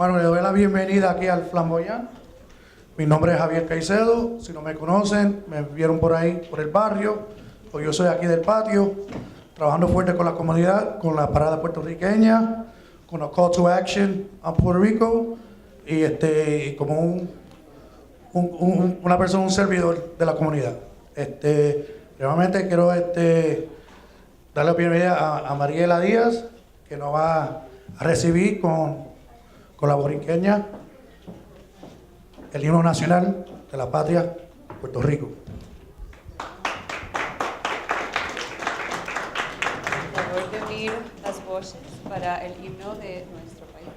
Bueno, le doy la bienvenida aquí al Flamboyant. Mi nombre es Javier Caicedo. Si no me conocen, me vieron por ahí, por el barrio. Pues yo soy aquí del patio, trabajando fuerte con la comunidad, con la parada puertorriqueña, con la Call to Action a Puerto Rico y como una persona, un servidor de la comunidad. Realmente quiero darle la bienvenida a Mariela Díaz, que nos va a recibir con la borinqueña, el himno nacional de la patria, Puerto Rico. Por favor de unir las voces para el himno de nuestro país.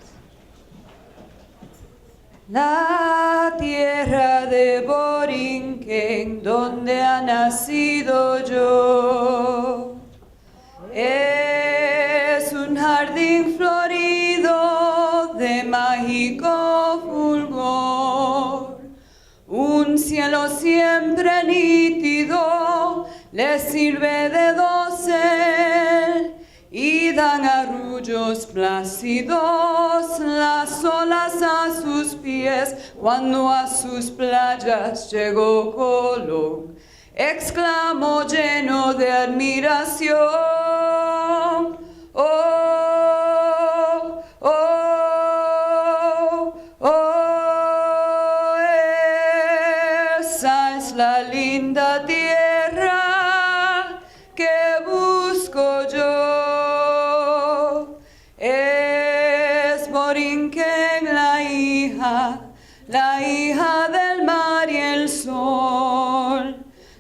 La tierra de Borinquen, donde ha nacido yo, es un jardín florido de mágico fulgor, un cielo siempre nítido le sirve de dosel y dan arrullos plácidos las olas a sus pies cuando a sus playas llegó Colón. Exclamó lleno de admiración, oh, oh, oh, esa es la linda tierra que busco yo. Es Borinquen la hija del mar y el sol.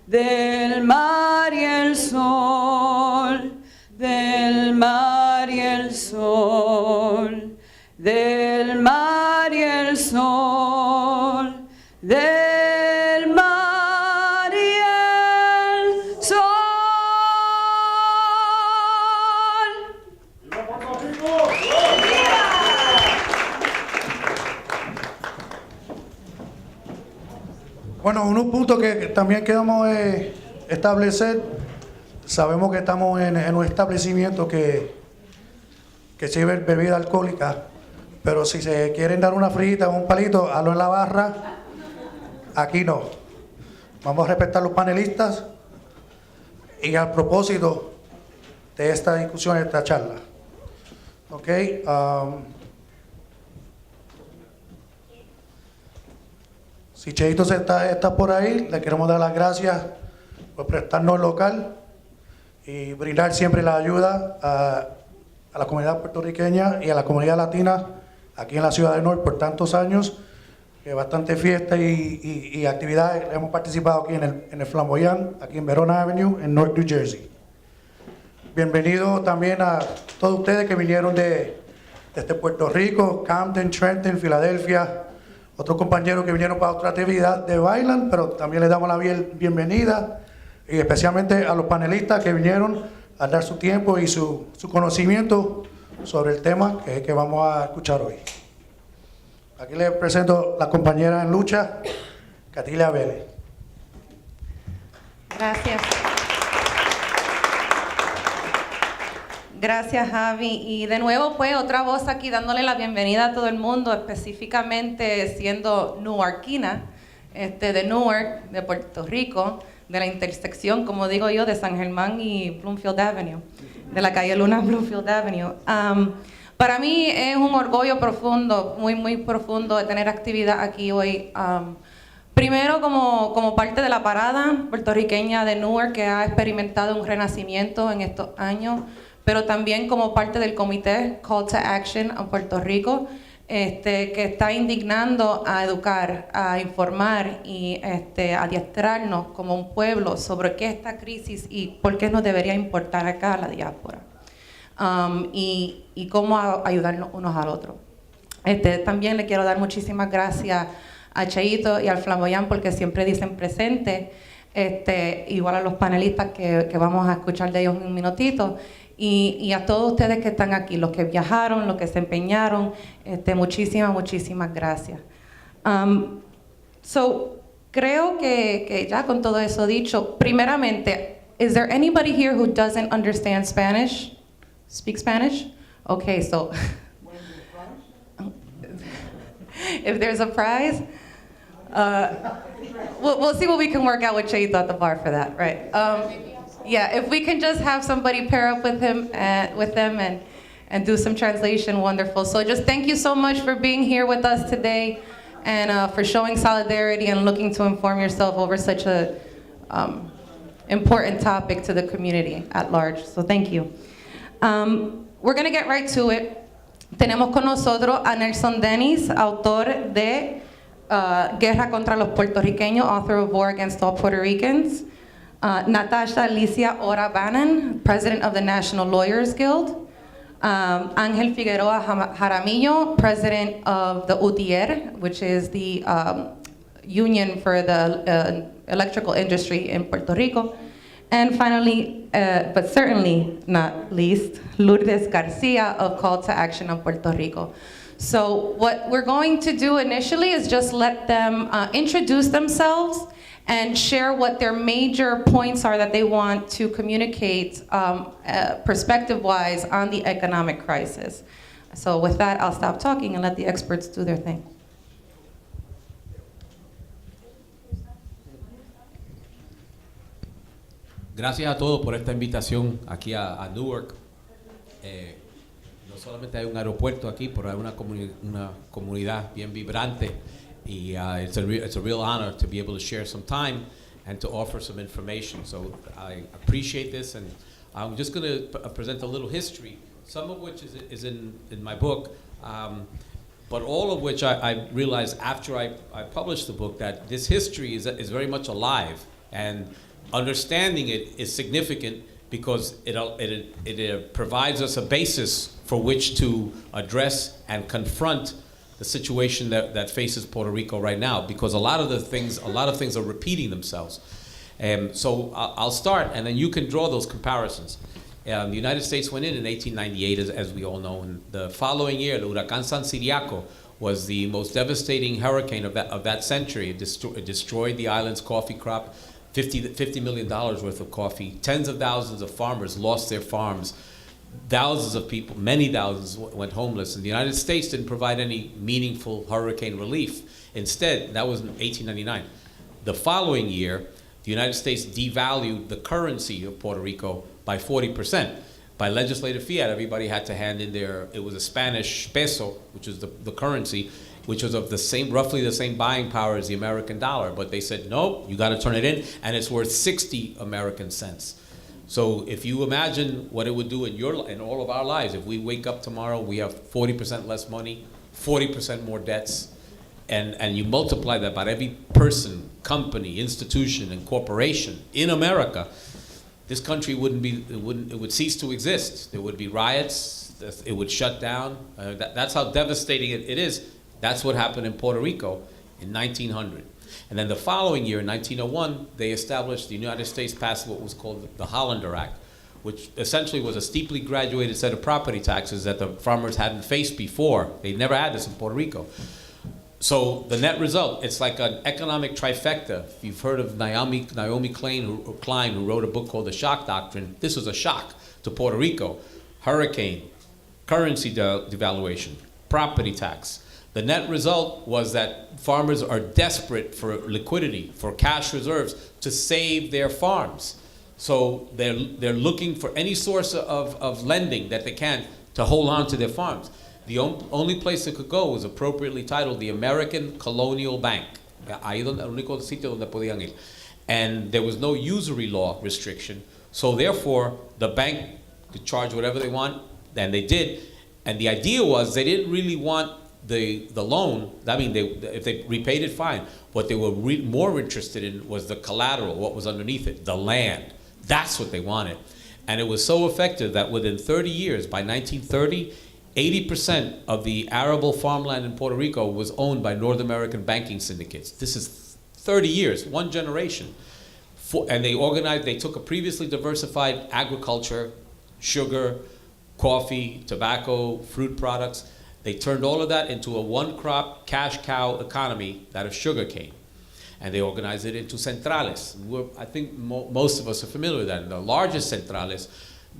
Del mar y el sol, del mar y el sol, del mar y el sol, del mar y el sol. Bueno, unos puntos que también queremos establecer. Sabemos que estamos en un establecimiento que sirve bebida alcohólica, pero si se quieren dar una frita o un palito, hazlo en la barra. Aquí no. Vamos a respetar los panelistas y al propósito de esta discusión, de esta charla. ¿Ok? Si Cheito está por ahí, le queremos dar las gracias por prestarnos el local y brindar siempre la ayuda a la comunidad puertorriqueña y a la comunidad latina aquí en la ciudad de Newark por tantos años. Bastante fiesta y actividades. Hemos participado aquí en el Flamboyant, aquí en Verona Avenue, en North New Jersey. Bienvenido también a todos ustedes que vinieron desde Puerto Rico, Camden, Trenton, Filadelfia. Otros compañeros que vinieron para otra actividad de bailan, pero también les damos la bienvenida, y especialmente a los panelistas que vinieron a dar su tiempo y su conocimiento sobre el tema que vamos a escuchar hoy. Aquí les presento a la compañera en lucha, Catilia Vélez. Gracias. Gracias, Javi. Y de nuevo, pues, otra voz aquí dándole la bienvenida a todo el mundo, específicamente siendo newarkina, de Newark, de Puerto Rico, de la intersección, como digo yo, de San Germán y Bloomfield Avenue, de la calle Luna Bloomfield Avenue. Para mí es un orgullo profundo, muy, muy profundo, de tener actividad aquí hoy. Primero, como parte de la parada puertorriqueña de Newark, que ha experimentado un renacimiento en estos años, pero también como parte del comité Call to Action a Puerto Rico, que está indignando a educar, a informar y a adiestrarnos como un pueblo sobre qué es esta crisis y por qué nos debería importar acá la diáspora, y cómo ayudarnos unos al otro. También le quiero dar muchísimas gracias a Cheito y al Flamboyant porque siempre dicen presente, igual a los panelistas que vamos a escuchar de ellos en un minutito. Y a todos ustedes que están aquí, los que viajaron, los que se empeñaron, muchísimas gracias. Creo que ya con todo eso dicho, primeramente, is there anybody here who doesn't understand Spanish? Speak Spanish? Okay, so if there's a prize. We'll see what we can work out with Cheito at the bar for that, right? Yeah, if we can just have somebody pair up with him, with them, and do some translation, wonderful. So just thank you so much for being here with us today, and for showing solidarity and looking to inform yourself over such a important topic to the community at large. So thank you. We're gonna get right to it. Tenemos con nosotros a Nelson Dennis, autor de Guerra contra los Puertorriqueños, author of War Against All Puerto Ricans. Natasha Alicia Ora Bannon, president of the National Lawyers Guild. Ángel Figueroa Jaramillo, president of the UTIER, which is the union for the electrical industry in Puerto Rico. And finally, but certainly not least, Lourdes Garcia of Call to Action of Puerto Rico. So what we're going to do initially is just let them introduce themselves and share what their major points are that they want to communicate perspective-wise on the economic crisis. So with that, I'll stop talking and let the experts do their thing. Gracias a todos por esta invitación aquí a Newark. No solamente hay un aeropuerto aquí, pero hay una comunidad bien vibrante. It's a real honor to be able to share some time and to offer some information. So I appreciate this, and I'm just going to present a little history, some of which is in my book, but all of which I realized after I published the book that this history is very much alive, and understanding it is significant because it provides us a basis for which to address and confront the situation that faces Puerto Rico right now, because a lot of things are repeating themselves. So I'll start, and then you can draw those comparisons. The United States went in 1898, as we all know, and the following year, the Huracán San Ciriaco was the most devastating hurricane of that century. It destroyed the island's coffee crop, $50 million worth of coffee. Tens of thousands of farmers lost their farms. Thousands of people, many thousands, went homeless. And the United States didn't provide any meaningful hurricane relief. Instead, that was in 1899. The following year, the United States devalued the currency of Puerto Rico by 40%. By legislative fiat, everybody had to hand in it was a Spanish peso, which is the currency, which was of roughly the same buying power as the American dollar. But they said, no, you got to turn it in, and it's worth 60 American cents. So if you imagine what it would do in all of our lives, if we wake up tomorrow, we have 40% less money, 40% more debts, and you multiply that by every person, company, institution, and corporation in America, this country it would cease to exist. There would be riots, it would shut down. That's how devastating it is. That's what happened in Puerto Rico in 1900. And then the following year, in 1901, the United States passed what was called the Hollander Act, which essentially was a steeply graduated set of property taxes that the farmers hadn't faced before. They never had this in Puerto Rico. So the net result, it's like an economic trifecta. If you've heard of Naomi Klein, who wrote a book called The Shock Doctrine, this was a shock to Puerto Rico. Hurricane, currency devaluation, property tax. The net result was that farmers are desperate for liquidity, for cash reserves to save their farms. So they're looking for any source of lending that they can to hold on to their farms. The only place they could go was appropriately titled the American Colonial Bank. Ahí el único sitio donde podían ir. And there was no usury law restriction. So therefore, the bank could charge whatever they want, and they did. And the idea was they didn't really want the loan. I mean, if they repaid it, fine. What they were more interested in was the collateral, what was underneath it, the land. That's what they wanted. And it was so effective that within 30 years, by 1930, 80% of the arable farmland in Puerto Rico was owned by North American banking syndicates. This is 30 years, one generation. And they took a previously diversified agriculture, sugar, coffee, tobacco, fruit products. They turned all of that into a one-crop, cash cow economy, that of sugarcane. And they organized it into centrales. I think most of us are familiar with that. And the largest centrales,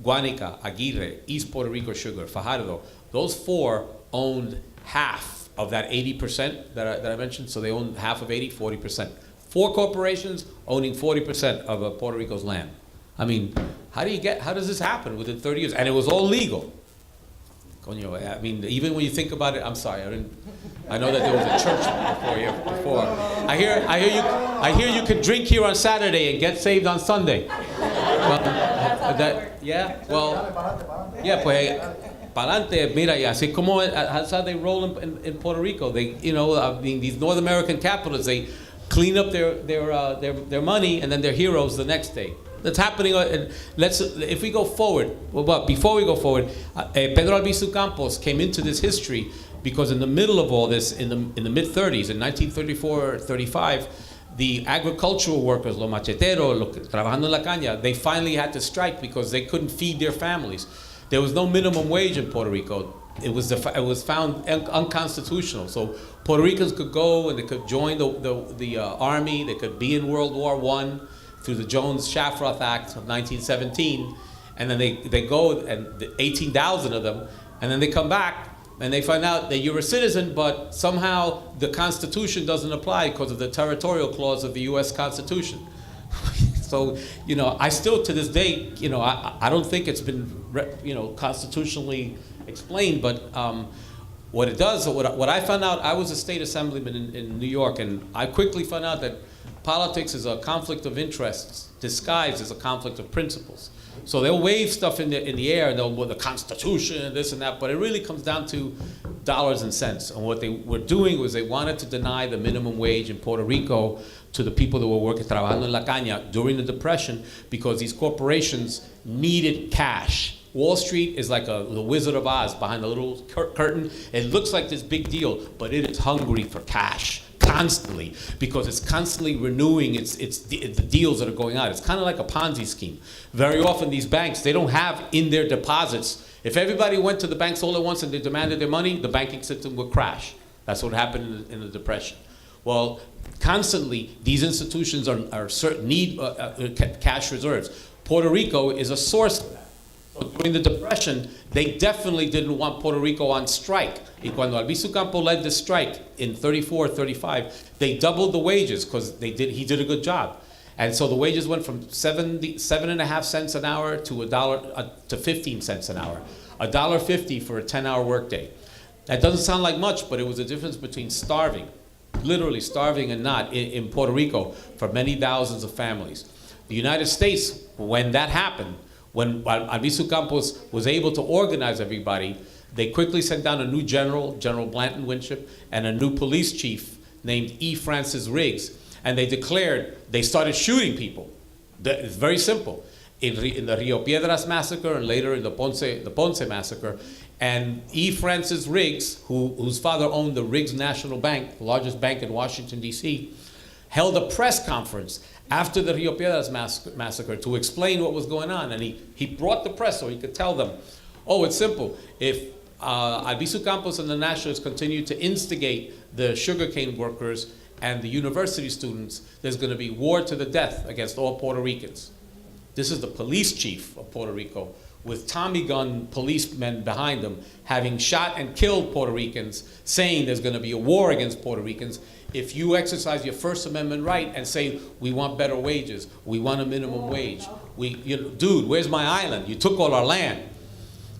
Guánica, Aguirre, East Puerto Rico Sugar, Fajardo, those four owned half of that 80% that I mentioned. So they own half of 80, 40%. 4 corporations owning 40% of Puerto Rico's land. I mean, how does this happen within 30 years? And it was all legal. Coño, I mean, even when you think about it, I'm sorry, I know that there was a church before. I hear you can drink here on Saturday and get saved on Sunday. Pues, pa'lante, mira, y así como that's how they roll in Puerto Rico. They, I mean, these North American capitalists, they clean up their money, and then they're heroes the next day. That's happening. If we go forward, but before we go forward, Pedro Albizu Campos came into this history because in the middle of all this, in the mid-30s, in 1934-35, the agricultural workers, los macheteros, trabajando en la caña, they finally had to strike because they couldn't feed their families. There was no minimum wage in Puerto Rico. It was found unconstitutional. So Puerto Ricans could go and they could join the army. They could be in World War I through the Jones-Shafroth Act of 1917, and then they go, and 18,000 of them, and then they come back and they find out that you're a citizen, but somehow the Constitution doesn't apply because of the territorial clause of the U.S. Constitution. So, I still to this day, I don't think it's been, constitutionally explained, but what it does, what I found out, I was a state assemblyman in New York, and I quickly found out that politics is a conflict of interests disguised as a conflict of principles. So they'll wave stuff in the air, and they'll the Constitution and this and that, but it really comes down to dollars and cents. And what they were doing was they wanted to deny the minimum wage in Puerto Rico to the people that were working trabajando en la caña during the Depression because these corporations needed cash. Wall Street is like the Wizard of Oz behind the little curtain. It looks like this big deal, but it is hungry for cash constantly because it's constantly renewing the deals that are going on. It's kind of like a Ponzi scheme. Very often these banks, they don't have in their deposits. If everybody went to the banks all at once and they demanded their money, the banking system would crash. That's what happened in the Depression. Well, constantly these institutions need cash reserves. Puerto Rico is a source of that. During the Depression, they definitely didn't want Puerto Rico on strike. Y cuando Albizu Campos led the strike in 34, 35, they doubled the wages because he did a good job. And so the wages went from 7.5 cents an hour to $1 to 15 cents an hour. $1.50 for a 10-hour workday. That doesn't sound like much, but it was a difference between starving, literally starving and not, in Puerto Rico for many thousands of families. The United States, when that happened, when Albizu Campos was able to organize everybody, they quickly sent down a new general, General Blanton Winship, and a new police chief named E. Francis Riggs. And they started shooting people. It's very simple. In the Rio Piedras massacre and later in the Ponce massacre. And E. Francis Riggs, whose father owned the Riggs National Bank, the largest bank in Washington, D.C., held a press conference after the Rio Piedras massacre to explain what was going on. And he brought the press so he could tell them, it's simple. If Albizu Campos and the Nationalists continue to instigate the sugarcane workers and the university students, there's going to be war to the death against all Puerto Ricans. This is the police chief of Puerto Rico with Tommy gun policemen behind him, having shot and killed Puerto Ricans, saying there's going to be a war against Puerto Ricans if you exercise your First Amendment right and say, we want better wages, we want a minimum wage. Dude, where's my island? You took all our land.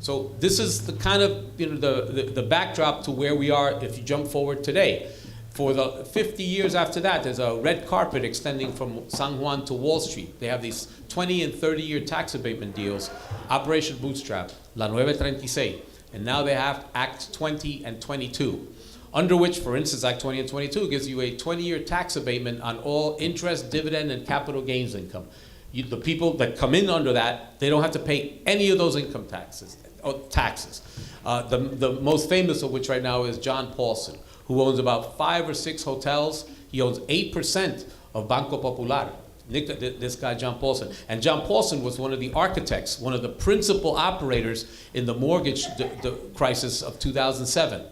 So this is the kind of, the backdrop to where we are if you jump forward today. For the 50 years after that, there's a red carpet extending from San Juan to Wall Street. They have these 20 and 30-year tax abatement deals, Operation Bootstrap, La 936, and now they have Act 20 and 22, under which, for instance, Act 20 and 22 gives you a 20-year tax abatement on all interest, dividend, and capital gains income. The people that come in under that, they don't have to pay any of those income taxes. The most famous of which right now is John Paulson, who owns about 5 or 6 hotels. He owns 8% of Banco Popular. This guy, John Paulson. And John Paulson was one of the architects, one of the principal operators in the mortgage crisis of 2007.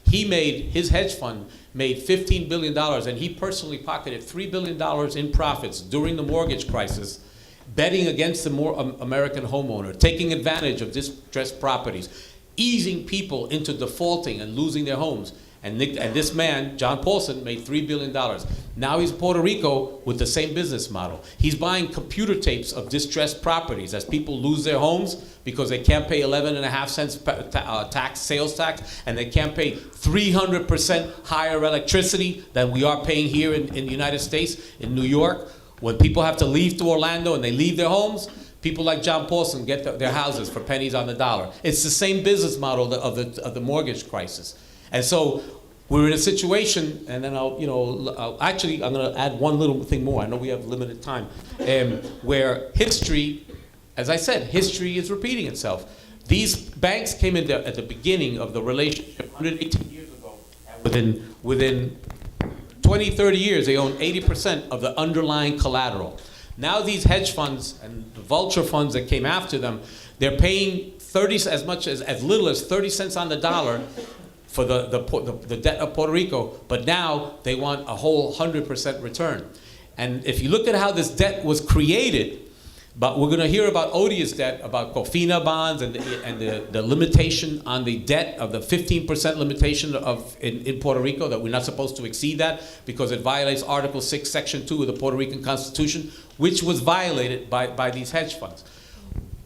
His hedge fund made $15 billion, and he personally pocketed $3 billion in profits during the mortgage crisis, betting against the American homeowner, taking advantage of distressed properties, easing people into defaulting and losing their homes. And this man, John Paulson, made $3 billion. Now he's in Puerto Rico with the same business model. He's buying computer tapes of distressed properties as people lose their homes because they can't pay 11.5 cents sales tax, and they can't pay 300% higher electricity than we are paying here in the United States, in New York. When people have to leave to Orlando and they leave their homes, people like John Paulson get their houses for pennies on the dollar. It's the same business model of the mortgage crisis. And so we're in a situation, and then I'm going to add one little thing more. I know we have limited time, where history, as I said, history is repeating itself. These banks came in at the beginning of the relationship 118 years ago, and within 20, 30 years, they own 80% of the underlying collateral. Now these hedge funds and the vulture funds that came after them, they're paying as little as 30 cents on the dollar for the debt of Puerto Rico, but now they want a whole 100% return. And if you look at how this debt was created, but we're going to hear about odious debt, about COFINA bonds and the limitation on the debt of the 15% limitation in Puerto Rico, that we're not supposed to exceed that because it violates Article 6, Section 2 of the Puerto Rican Constitution, which was violated by these hedge funds.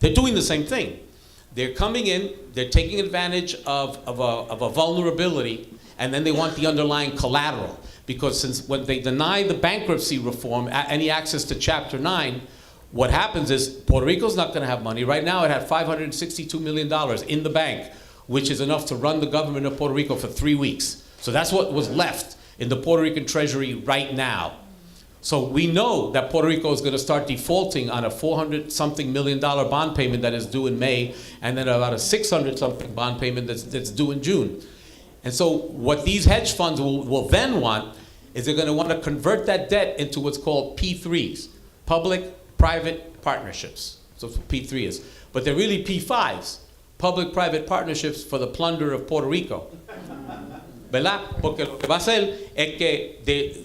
They're doing the same thing. They're coming in, they're taking advantage of a vulnerability, and then they want the underlying collateral. Because when they deny the bankruptcy reform, any access to Chapter 9, what happens is Puerto Rico's not going to have money. Right now it had $562 million in the bank, which is enough to run the government of Puerto Rico for 3 weeks. So that's what was left in the Puerto Rican Treasury right now. So we know that Puerto Rico is going to start defaulting on a $400-something million bond payment that is due in May, and then about a $600-something bond payment that's due in June. And so what these hedge funds will then want is they're going to want to convert that debt into what's called P3s, public-private partnerships. So that's what P3 is. But they're really P5s, public-private partnerships for the plunder of Puerto Rico. ¿Verdad? Porque lo que va a hacer es que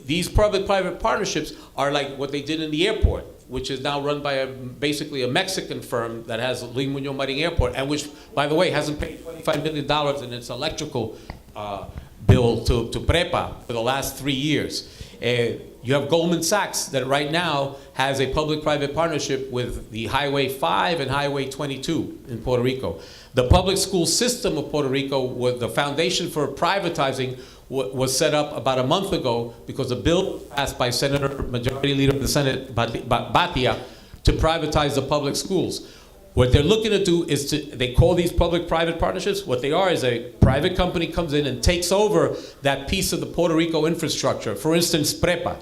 these public-private partnerships are like what they did in the airport, which is now run by basically a Mexican firm that has Luis Muñoz Marin Airport, and which, by the way, hasn't paid $25 million in its electrical bill to PREPA for the last 3 years. You have Goldman Sachs that right now has a public-private partnership with the Highway 5 and Highway 22 in Puerto Rico. The public school system of Puerto Rico, the foundation for privatizing, was set up about a month ago because a bill passed by Senator, Majority Leader of the Senate, Batia, to privatize the public schools. What they're looking to do is they call these public-private partnerships, what they are is a private company comes in and takes over that piece of the Puerto Rico infrastructure. For instance, PREPA.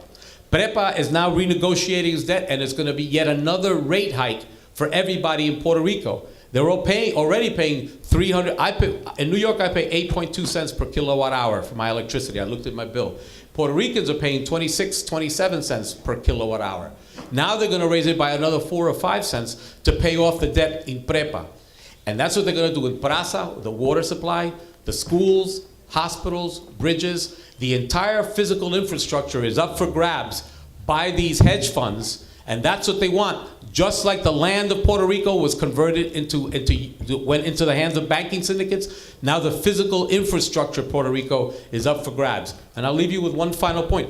PREPA is now renegotiating its debt, and it's going to be yet another rate hike for everybody in Puerto Rico. They're already paying $300. In New York, I pay 8.2 cents per kilowatt hour for my electricity. I looked at my bill. Puerto Ricans are paying 26, 27 cents per kilowatt hour. Now they're going to raise it by another 4 or 5 cents to pay off the debt in PREPA. And that's what they're going to do in Praza, the water supply, the schools, hospitals, bridges. The entire physical infrastructure is up for grabs by these hedge funds, and that's what they want. Just like the land of Puerto Rico was converted went into the hands of banking syndicates, now the physical infrastructure of Puerto Rico is up for grabs. And I'll leave you with one final point.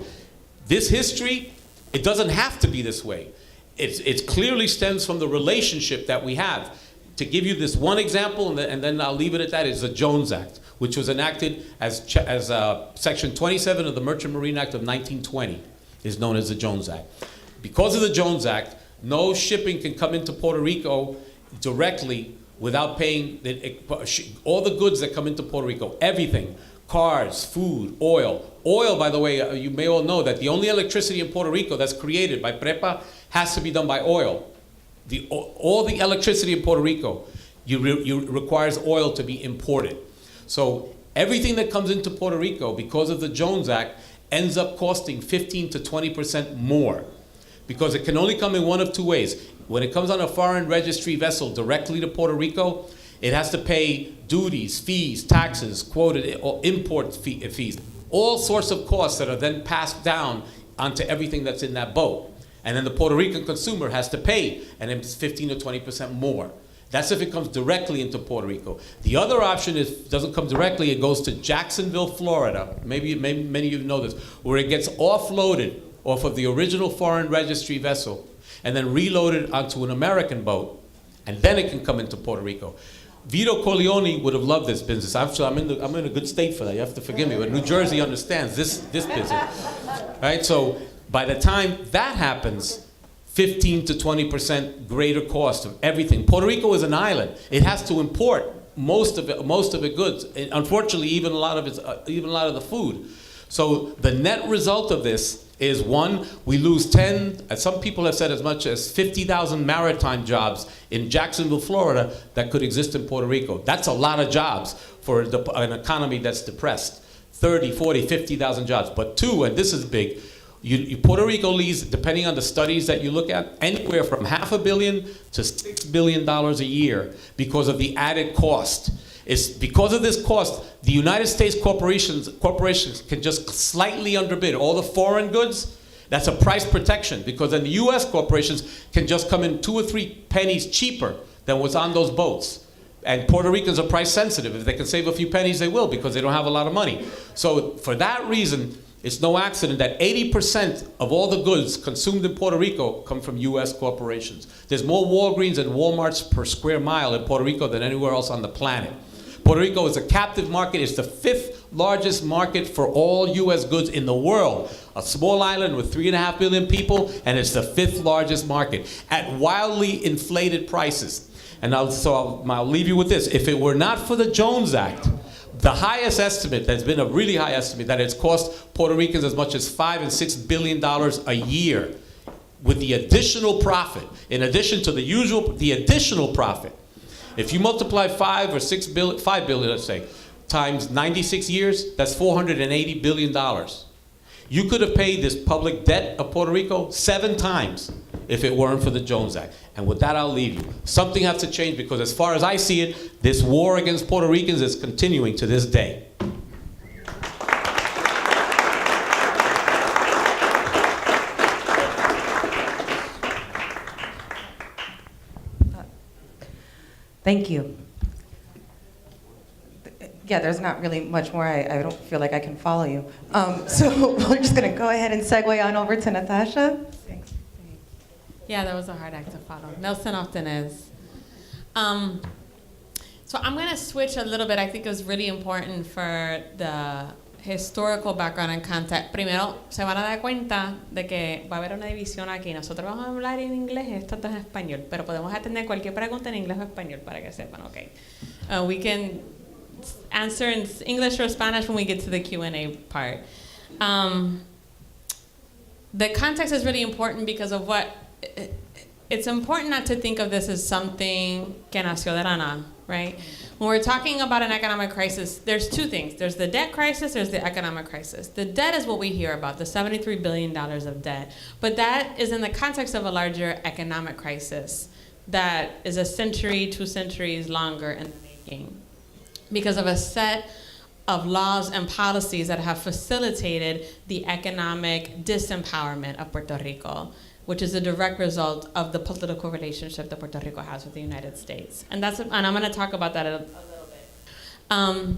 This history, it doesn't have to be this way. It clearly stems from the relationship that we have. To give you this one example, and then I'll leave it at that, is the Jones Act, which was enacted as Section 27 of the Merchant Marine Act of 1920, is known as the Jones Act. Because of the Jones Act, no shipping can come into Puerto Rico directly without paying all the goods that come into Puerto Rico, everything, cars, food, oil. Oil, by the way, you may all know that the only electricity in Puerto Rico that's created by PREPA has to be done by oil. All the electricity in Puerto Rico requires oil to be imported. So everything that comes into Puerto Rico, because of the Jones Act, ends up costing 15 to 20% more. Because it can only come in one of two ways. When it comes on a foreign registry vessel directly to Puerto Rico, it has to pay duties, fees, taxes, quoted or import fees, all sorts of costs that are then passed down onto everything that's in that boat. And then the Puerto Rican consumer has to pay, and it's 15 to 20% more. That's if it comes directly into Puerto Rico. The other option is doesn't come directly, it goes to Jacksonville, Florida. Maybe many of you know this, where it gets offloaded off of the original foreign registry vessel and then reloaded onto an American boat, and then it can come into Puerto Rico. Vito Corleone would have loved this business. I'm in a good state for that. You have to forgive me, but New Jersey understands this business. Right? So by the time that happens, 15 to 20% greater cost of everything. Puerto Rico is an island. It has to import most of it goods. And unfortunately, even a lot of the food. So the net result of this is, one, we lose 10, as some people have said, as much as 50,000 maritime jobs in Jacksonville, Florida, that could exist in Puerto Rico. That's a lot of jobs for an economy that's depressed. 30, 40, 50,000 jobs. But two, and this is big, Puerto Rico leaves, depending on the studies that you look at, anywhere from $500 million to $6 billion a year because of the added cost. It's because of this cost, the United States corporations can just slightly underbid all the foreign goods. That's a price protection, because then the U.S. corporations can just come in 2 or 3 pennies cheaper than what's on those boats. And Puerto Ricans are price sensitive. If they can save a few pennies, they will, because they don't have a lot of money. So for that reason, it's no accident that 80% of all the goods consumed in Puerto Rico come from U.S. corporations. There's more Walgreens and Walmarts per square mile in Puerto Rico than anywhere else on the planet. Puerto Rico is a captive market. It's the 5th largest market for all U.S. goods in the world. A small island with 3.5 million people, and it's the 5th largest market at wildly inflated prices. And I'll leave you with this. If it were not for the Jones Act, the highest estimate, there's been a really high estimate, that it's cost Puerto Ricans as much as $5 and $6 billion a year with the additional profit, in addition to the additional profit. If you multiply 5 billion, let's say, times 96 years, that's $480 billion. You could have paid this public debt of Puerto Rico 7 times if it weren't for the Jones Act. And with that, I'll leave you. Something has to change, because as far as I see it, this war against Puerto Ricans is continuing to this day. Thank you. Yeah, there's not really much more. I don't feel like I can follow you. So we're just going to go ahead and segue on over to Natasha. Thanks. Yeah, that was a hard act to follow. Nelson often is. So I'm going to switch a little bit. I think it was really important for the historical background and context. Primero, se van a dar cuenta de que va a haber una división aquí. Nosotros vamos a hablar en inglés, esto está en español, pero podemos atender cualquier pregunta en inglés o español para que sepan, okay? We can answer in English or Spanish when we get to the Q&A part. The context is really important because of what, it's important not to think of this as something que nació de la nada, right? When we're talking about an economic crisis, there's 2 things. There's the debt crisis, there's the economic crisis. The debt is what we hear about, the $73 billion of debt. But that is in the context of a larger economic crisis that is a century, 2 centuries longer in the making, because of a set of laws and policies that have facilitated the economic disempowerment of Puerto Rico, which is a direct result of the political relationship that Puerto Rico has with the United States. And I'm going to talk about that a little bit.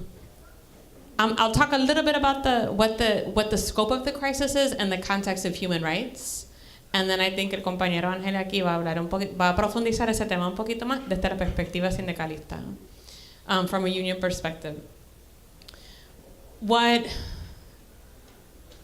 I'll talk a little bit about what the scope of the crisis is and the context of human rights. And then I think el compañero Ángel aquí va a profundizar ese tema un poquito más desde la perspectiva sindicalista, from a union perspective. What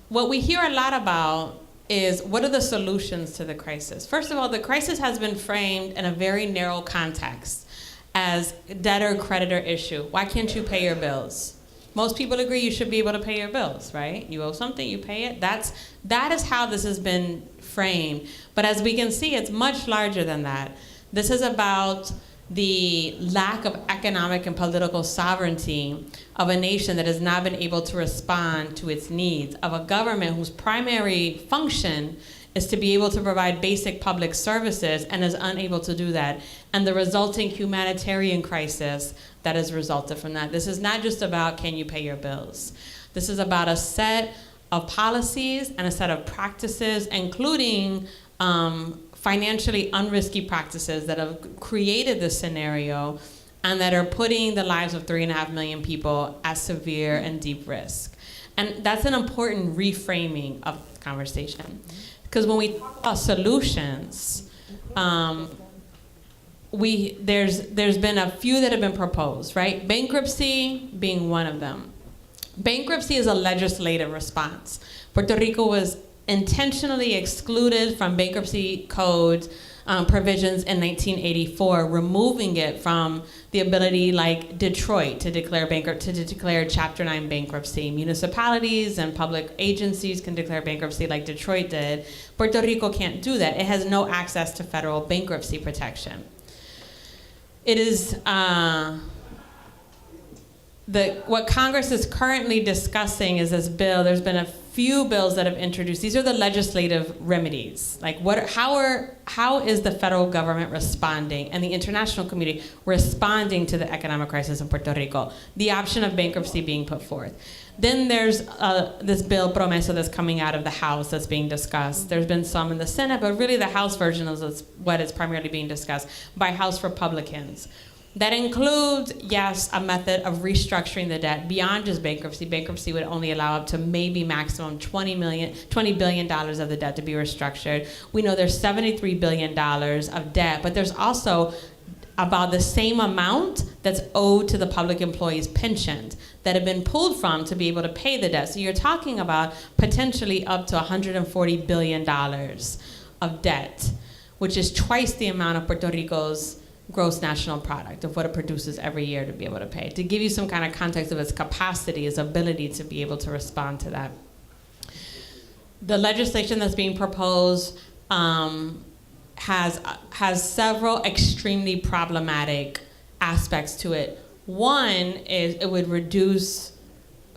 we hear a lot about is, what are the solutions to the crisis? First of all, the crisis has been framed in a very narrow context as debtor-creditor issue. Why can't you pay your bills? Most people agree you should be able to pay your bills, right? You owe something, you pay it. That is how this has been framed. But as we can see, it's much larger than that. This is about the lack of economic and political sovereignty of a nation that has not been able to respond to its needs, of a government whose primary function is to be able to provide basic public services and is unable to do that, and the resulting humanitarian crisis that has resulted from that. This is not just about, can you pay your bills? This is about a set of policies and a set of practices, including financially unrisky practices that have created this scenario and that are putting the lives of 3.5 million people at severe and deep risk. And that's an important reframing of the conversation. Because when we talk about solutions, there's been a few that have been proposed, right? Bankruptcy being one of them. Bankruptcy is a legislative response. Puerto Rico was intentionally excluded from bankruptcy code provisions in 1984, removing it from the ability, like Detroit, to declare Chapter 9 bankruptcy. Municipalities and public agencies can declare bankruptcy like Detroit did. Puerto Rico can't do that. It has no access to federal bankruptcy protection. It is what Congress is currently discussing is this bill. There's been a few bills that have introduced. These are the legislative remedies. Like how is the federal government responding and the international community responding to the economic crisis in Puerto Rico? The option of bankruptcy being put forth. Then there's this bill, Promesa, that's coming out of the House that's being discussed. There's been some in the Senate, but really the House version is what is primarily being discussed by House Republicans. That includes, yes, a method of restructuring the debt beyond just bankruptcy. Bankruptcy would only allow up to maybe maximum $20 billion of the debt to be restructured. We know there's $73 billion of debt, but there's also about the same amount that's owed to the public employees' pensions that have been pulled from to be able to pay the debt. So you're talking about potentially up to $140 billion of debt, which is twice the amount of Puerto Rico's gross national product, of what it produces every year to be able to pay. To give you some kind of context of its capacity, its ability to be able to respond to that. The legislation that's being proposed has several extremely problematic aspects to it. One is it would reduce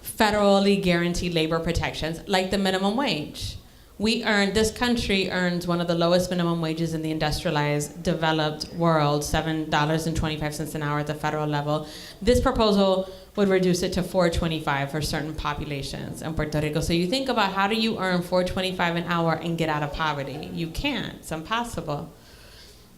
federally guaranteed labor protections, like the minimum wage. This country earns one of the lowest minimum wages in the industrialized, developed world, $7.25 an hour at the federal level. This proposal would reduce it to $4.25 for certain populations in Puerto Rico. So you think about, how do you earn $4.25 an hour and get out of poverty? You can't, it's impossible.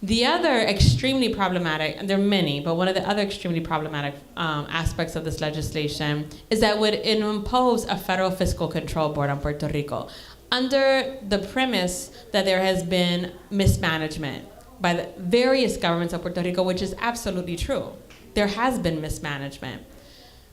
The other extremely problematic, and there are many, but one of the other extremely problematic aspects of this legislation is that it would impose a federal fiscal control board on Puerto Rico, under the premise that there has been mismanagement by the various governments of Puerto Rico, which is absolutely true. There has been mismanagement.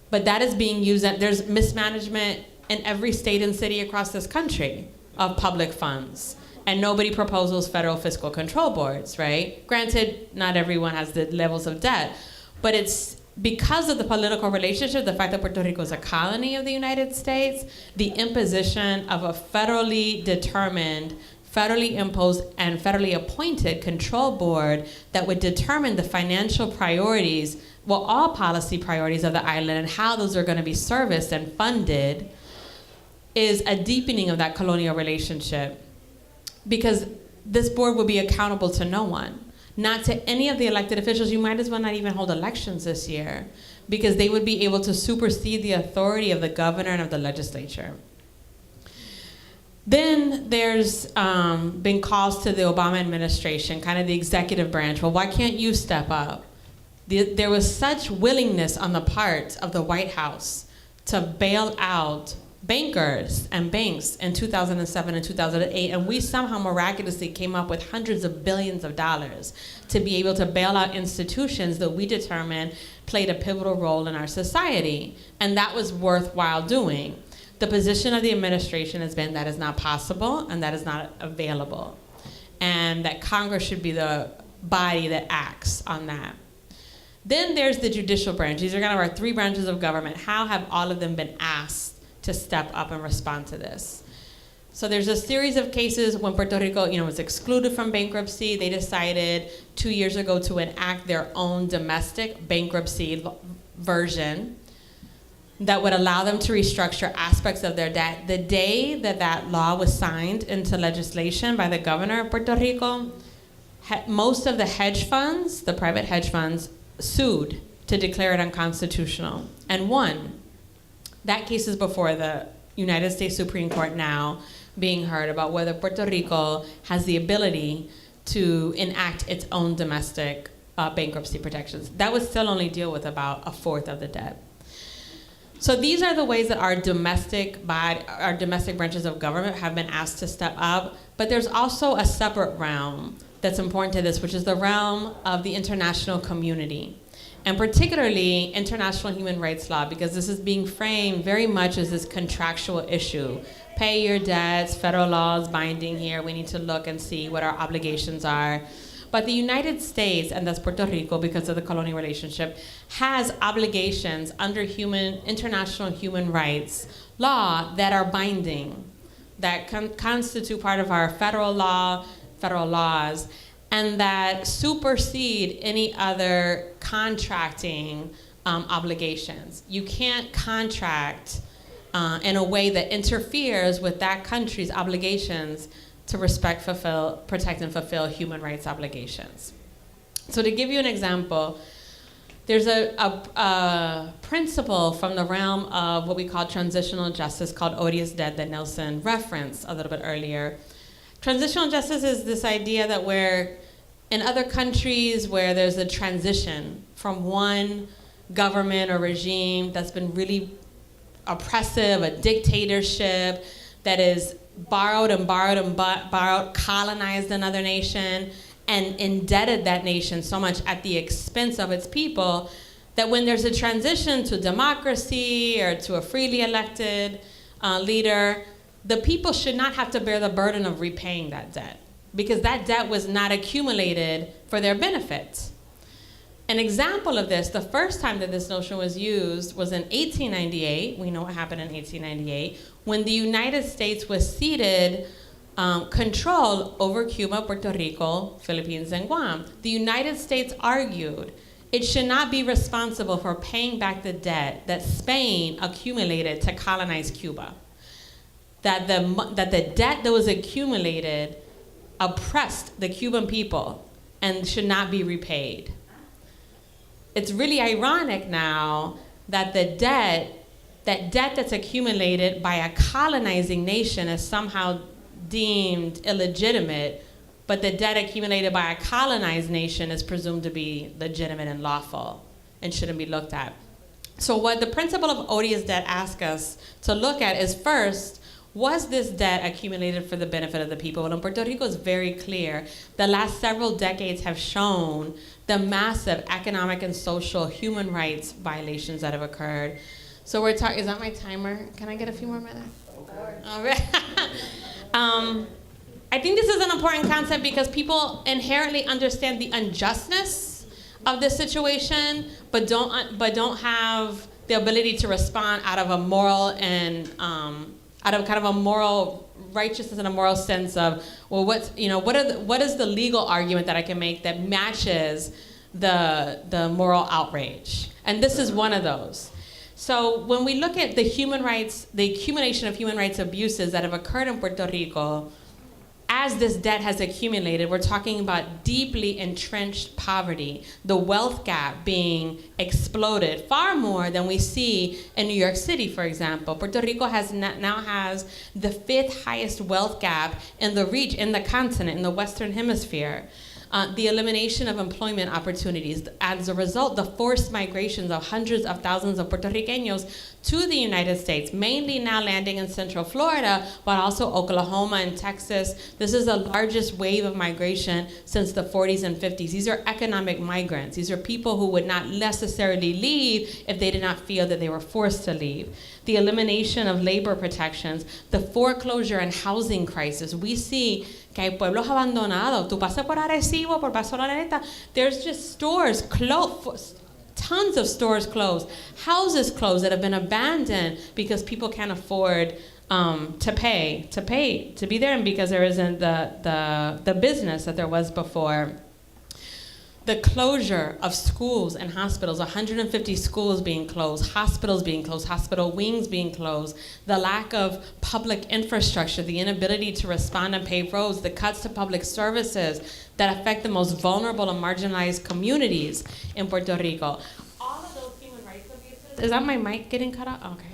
But that is being used, there's mismanagement in every state and city across this country of public funds. And nobody proposes federal fiscal control boards, right? Granted, not everyone has the levels of debt, but it's because of the political relationship, the fact that Puerto Rico is a colony of the United States, the imposition of a federally determined, federally imposed, and federally appointed control board that would determine the financial priorities, well, all policy priorities of the island and how those are going to be serviced and funded, is a deepening of that colonial relationship. Because this board will be accountable to no one. Not to any of the elected officials. You might as well not even hold elections this year, because they would be able to supersede the authority of the governor and of the legislature. Then there's been calls to the Obama administration, kind of the executive branch. Well, why can't you step up? There was such willingness on the part of the White House to bail out bankers and banks in 2007 and 2008, and we somehow miraculously came up with hundreds of billions of dollars to be able to bail out institutions that we determined played a pivotal role in our society, and that was worthwhile doing. The position of the administration has been that is not possible and that is not available, and that Congress should be the body that acts on that. Then there's the judicial branch. These are kind of our three branches of government. How have all of them been asked to step up and respond to this? So there's a series of cases when Puerto Rico, was excluded from bankruptcy. They decided 2 years ago to enact their own domestic bankruptcy version that would allow them to restructure aspects of their debt. The day that that law was signed into legislation by the governor of Puerto Rico, most of the hedge funds, the private hedge funds, sued to declare it unconstitutional and won. That case is before the United States Supreme Court now, being heard about whether Puerto Rico has the ability to enact its own domestic bankruptcy protections. That would still only deal with about a fourth of the debt. So these are the ways that our domestic branches of government have been asked to step up. But there's also a separate realm that's important to this, which is the realm of the international community, and particularly international human rights law, because this is being framed very much as this contractual issue. Pay your debts, federal law is binding here, we need to look and see what our obligations are. But the United States, and thus Puerto Rico, because of the colonial relationship, has obligations under international human rights law that are binding, that constitute part of our federal laws, and that supersede any other contracting obligations. You can't contract in a way that interferes with that country's obligations to protect and fulfill human rights obligations. So to give you an example, there's a principle from the realm of what we call transitional justice called odious debt that Nelson referenced a little bit earlier. Transitional justice is this idea that where in other countries where there's a transition from one government or regime that's been really oppressive, a dictatorship that is borrowed, colonized another nation, and indebted that nation so much at the expense of its people, that when there's a transition to democracy or to a freely elected leader, the people should not have to bear the burden of repaying that debt, because that debt was not accumulated for their benefit. An example of this, the first time that this notion was used was in 1898. We know what happened in 1898, when the United States was ceded control over Cuba, Puerto Rico, Philippines, and Guam. The United States argued it should not be responsible for paying back the debt that Spain accumulated to colonize Cuba. That the debt that was accumulated oppressed the Cuban people and should not be repaid. It's really ironic now that that debt that's accumulated by a colonizing nation is somehow deemed illegitimate, but the debt accumulated by a colonized nation is presumed to be legitimate and lawful and shouldn't be looked at. So what the principle of odious debt asks us to look at is, first, was this debt accumulated for the benefit of the people? Well, in Puerto Rico, it's very clear. The last several decades have shown the massive economic and social human rights violations that have occurred. So we're talking, is that my timer? Can I get a few more minutes? All right. I think this is an important concept because people inherently understand the unjustness of this situation, but don't have the ability to respond out of a moral and out of kind of a moral righteousness and a moral sense of, well, what is the legal argument that I can make that matches the moral outrage? And this is one of those. So when we look at the human rights, the accumulation of human rights abuses that have occurred in Puerto Rico, as this debt has accumulated, we're talking about deeply entrenched poverty, the wealth gap being exploded far more than we see in New York City, for example. Puerto Rico now has the 5th highest wealth gap in the continent, in the Western Hemisphere. The elimination of employment opportunities. As a result, the forced migrations of hundreds of thousands of Puerto Ricanos to the United States, mainly now landing in Central Florida, but also Oklahoma and Texas. This is the largest wave of migration since the 40s and 50s. These are economic migrants. These are people who would not necessarily leave if they did not feel that they were forced to leave. The elimination of labor protections, the foreclosure and housing crisis. We see que hay pueblos abandonados. Tú pasas por Arecibo, por Paso La Neta, there's just stores closed, tons of stores closed, houses closed that have been abandoned because people can't afford to be there, and because there isn't the business that there was before. The closure of schools and hospitals, 150 schools being closed, hospitals being closed, hospital wings being closed, the lack of public infrastructure, the inability to respond and pave roads, the cuts to public services that affect the most vulnerable and marginalized communities in Puerto Rico. All of those human rights abuses, is that my mic getting cut off? Okay.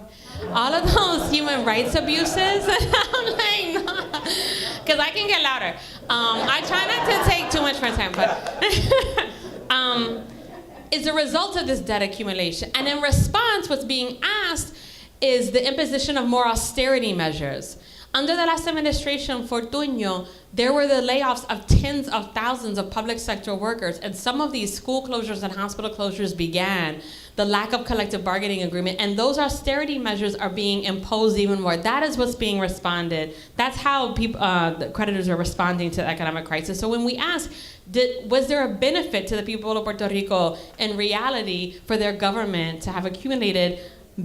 All of those human rights abuses, I'm like, no, because I can get louder. I try not to take too much more time, but is a result of this debt accumulation. And in response, what's being asked is the imposition of more austerity measures. Under the last administration, Fortuño, there were the layoffs of tens of thousands of public sector workers, and some of these school closures and hospital closures began, the lack of collective bargaining agreement, and those austerity measures are being imposed even more. That is what's being responded. That's how the creditors are responding to the economic crisis. So when we ask, was there a benefit to the people of Puerto Rico in reality for their government to have accumulated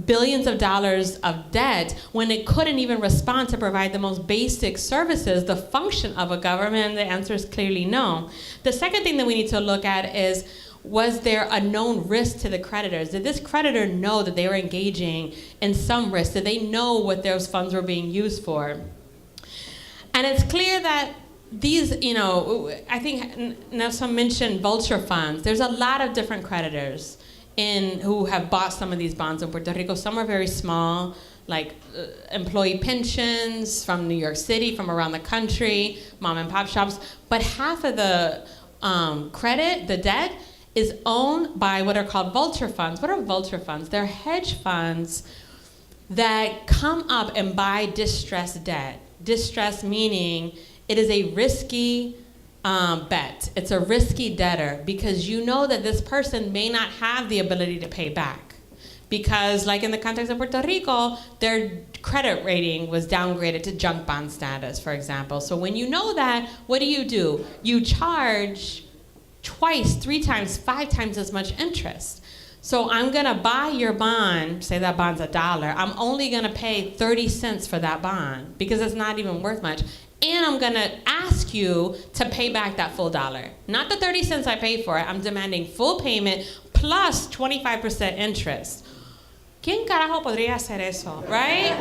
billions of dollars of debt when it couldn't even respond to provide the most basic services, the function of a government? The answer is clearly no. The second thing that we need to look at is, was there a known risk to the creditors? Did this creditor know that they were engaging in some risk? Did they know what those funds were being used for? And it's clear that these, I think Nelson mentioned vulture funds. There's a lot of different creditors who have bought some of these bonds in Puerto Rico. Some are very small, like employee pensions from New York City, from around the country, mom and pop shops. But half of the credit, the debt, is owned by what are called vulture funds. What are vulture funds? They're hedge funds that come up and buy distressed debt. Distressed meaning it is a risky bet. It's a risky debtor because you know that this person may not have the ability to pay back. Because like in the context of Puerto Rico, their credit rating was downgraded to junk bond status, for example. So when you know that, what do? You charge twice, 3 times, 5 times as much interest. So I'm gonna buy your bond, say that bond's $1, I'm only gonna pay 30 cents for that bond because it's not even worth much. And I'm gonna ask you to pay back that full $1. Not the 30 cents I paid for it, I'm demanding full payment plus 25% interest. ¿Quién carajo podría hacer eso, right?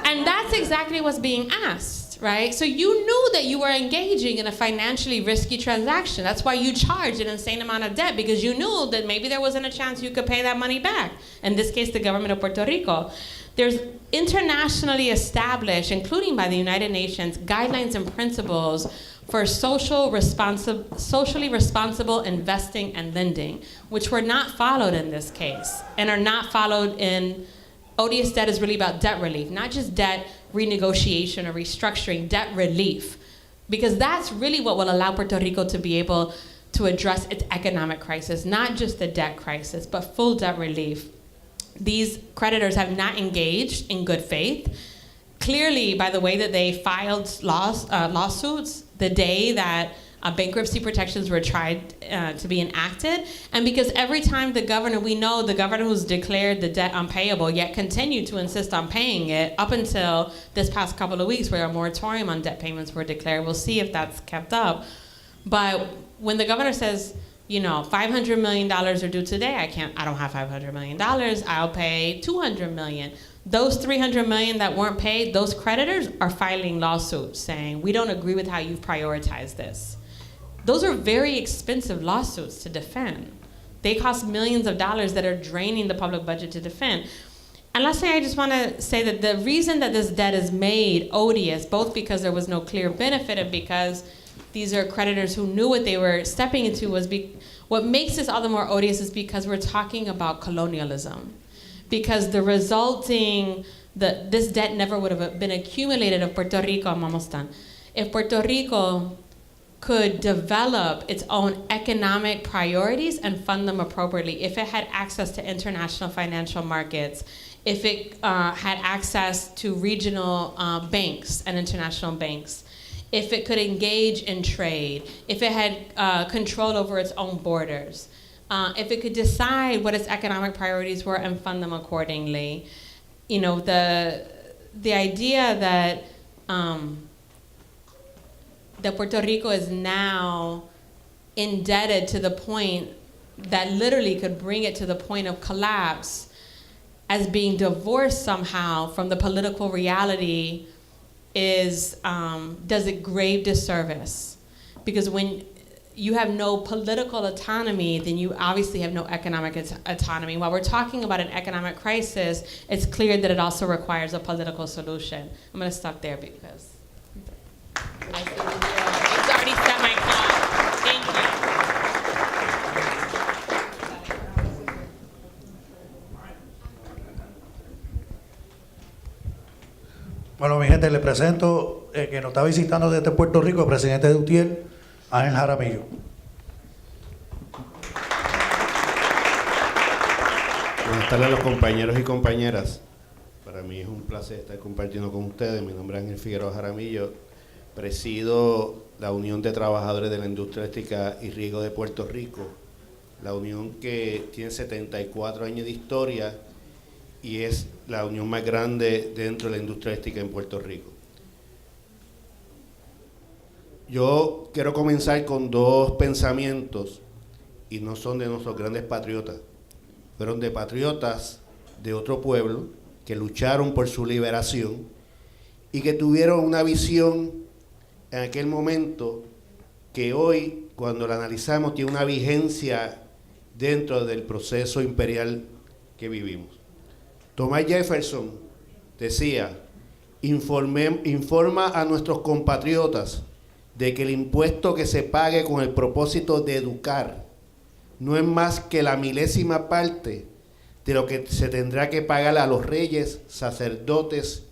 And that's exactly what's being asked, right? So you knew that you were engaging in a financially risky transaction. That's why you charged an insane amount of debt, because you knew that maybe there wasn't a chance you could pay that money back. In this case, the government of Puerto Rico. There's internationally established, including by the United Nations, guidelines and principles for socially responsible investing and lending, which were not followed in this case, and are not followed in odious debt is really about debt relief, not just debt renegotiation or restructuring, debt relief, because that's really what will allow Puerto Rico to be able to address its economic crisis, not just the debt crisis, but full debt relief. These creditors have not engaged in good faith. Clearly, by the way that they filed lawsuits the day that bankruptcy protections were tried to be enacted, and because every time we know the governor who's declared the debt unpayable, yet continued to insist on paying it up until this past couple of weeks where a moratorium on debt payments were declared. We'll see if that's kept up. But when the governor says, $500 million are due today, I don't have $500 million, I'll pay $200 million. Those $300 million that weren't paid, those creditors are filing lawsuits saying, we don't agree with how you've prioritized this. Those are very expensive lawsuits to defend. They cost millions of dollars that are draining the public budget to defend. And last thing, I just want to say that the reason that this debt is made odious, both because there was no clear benefit and because these are creditors who knew what they were stepping into, what makes this all the more odious is because we're talking about colonialism. Because the resulting, this debt never would have been accumulated if Puerto Rico, I'm almost done, if Puerto Rico could develop its own economic priorities and fund them appropriately, if it had access to international financial markets, if it had access to regional banks and international banks, if it could engage in trade, if it had control over its own borders, if it could decide what its economic priorities were and fund them accordingly. The idea that that Puerto Rico is now indebted to the point that literally could bring it to the point of collapse as being divorced somehow from the political reality does it grave disservice. Because when you have no political autonomy, then you obviously have no economic autonomy. While we're talking about an economic crisis, it's clear that it also requires a political solution. I'm going to stop there because... gente, le presento que nos está visitando desde Puerto Rico el presidente de UTIEL, Ángel Jaramillo. Buenas tardes a los compañeros y compañeras. Para mí es un placer estar compartiendo con ustedes. Mi nombre es Ángel Figueroa Jaramillo. Presido la Unión de Trabajadores de la Industria Eléctrica y Riego de Puerto Rico, la unión que tiene 74 años de historia y es la unión más grande dentro de la industria eléctrica en Puerto Rico. Yo quiero comenzar con dos pensamientos, y no son de nuestros grandes patriotas, fueron de patriotas de otro pueblo que lucharon por su liberación y que tuvieron una visión en aquel momento que hoy, cuando la analizamos, tiene una vigencia dentro del proceso imperial que vivimos. Thomas Jefferson decía: informa a nuestros compatriotas de que el impuesto que se pague con el propósito de educar no es más que la milésima parte de lo que se tendrá que pagar a los reyes, sacerdotes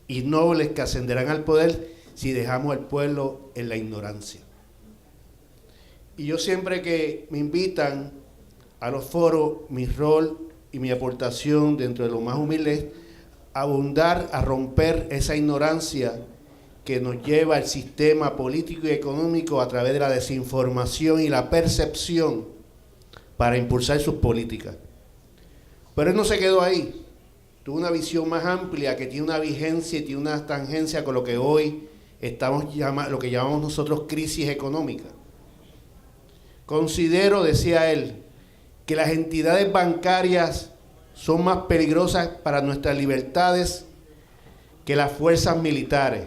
y nobles que ascenderán al poder si dejamos al pueblo en la ignorancia. Y yo siempre que me invitan a los foros, mi rol y mi aportación dentro de lo más humilde es abundar a romper esa ignorancia que nos lleva al sistema político y económico a través de la desinformación y la percepción para impulsar sus políticas. Pero él no se quedó ahí. Tuvo una visión más amplia que tiene una vigencia y tiene una tangencia con lo que hoy lo que llamamos nosotros crisis económica. Considero, decía él, que las entidades bancarias son más peligrosas para nuestras libertades que las fuerzas militares.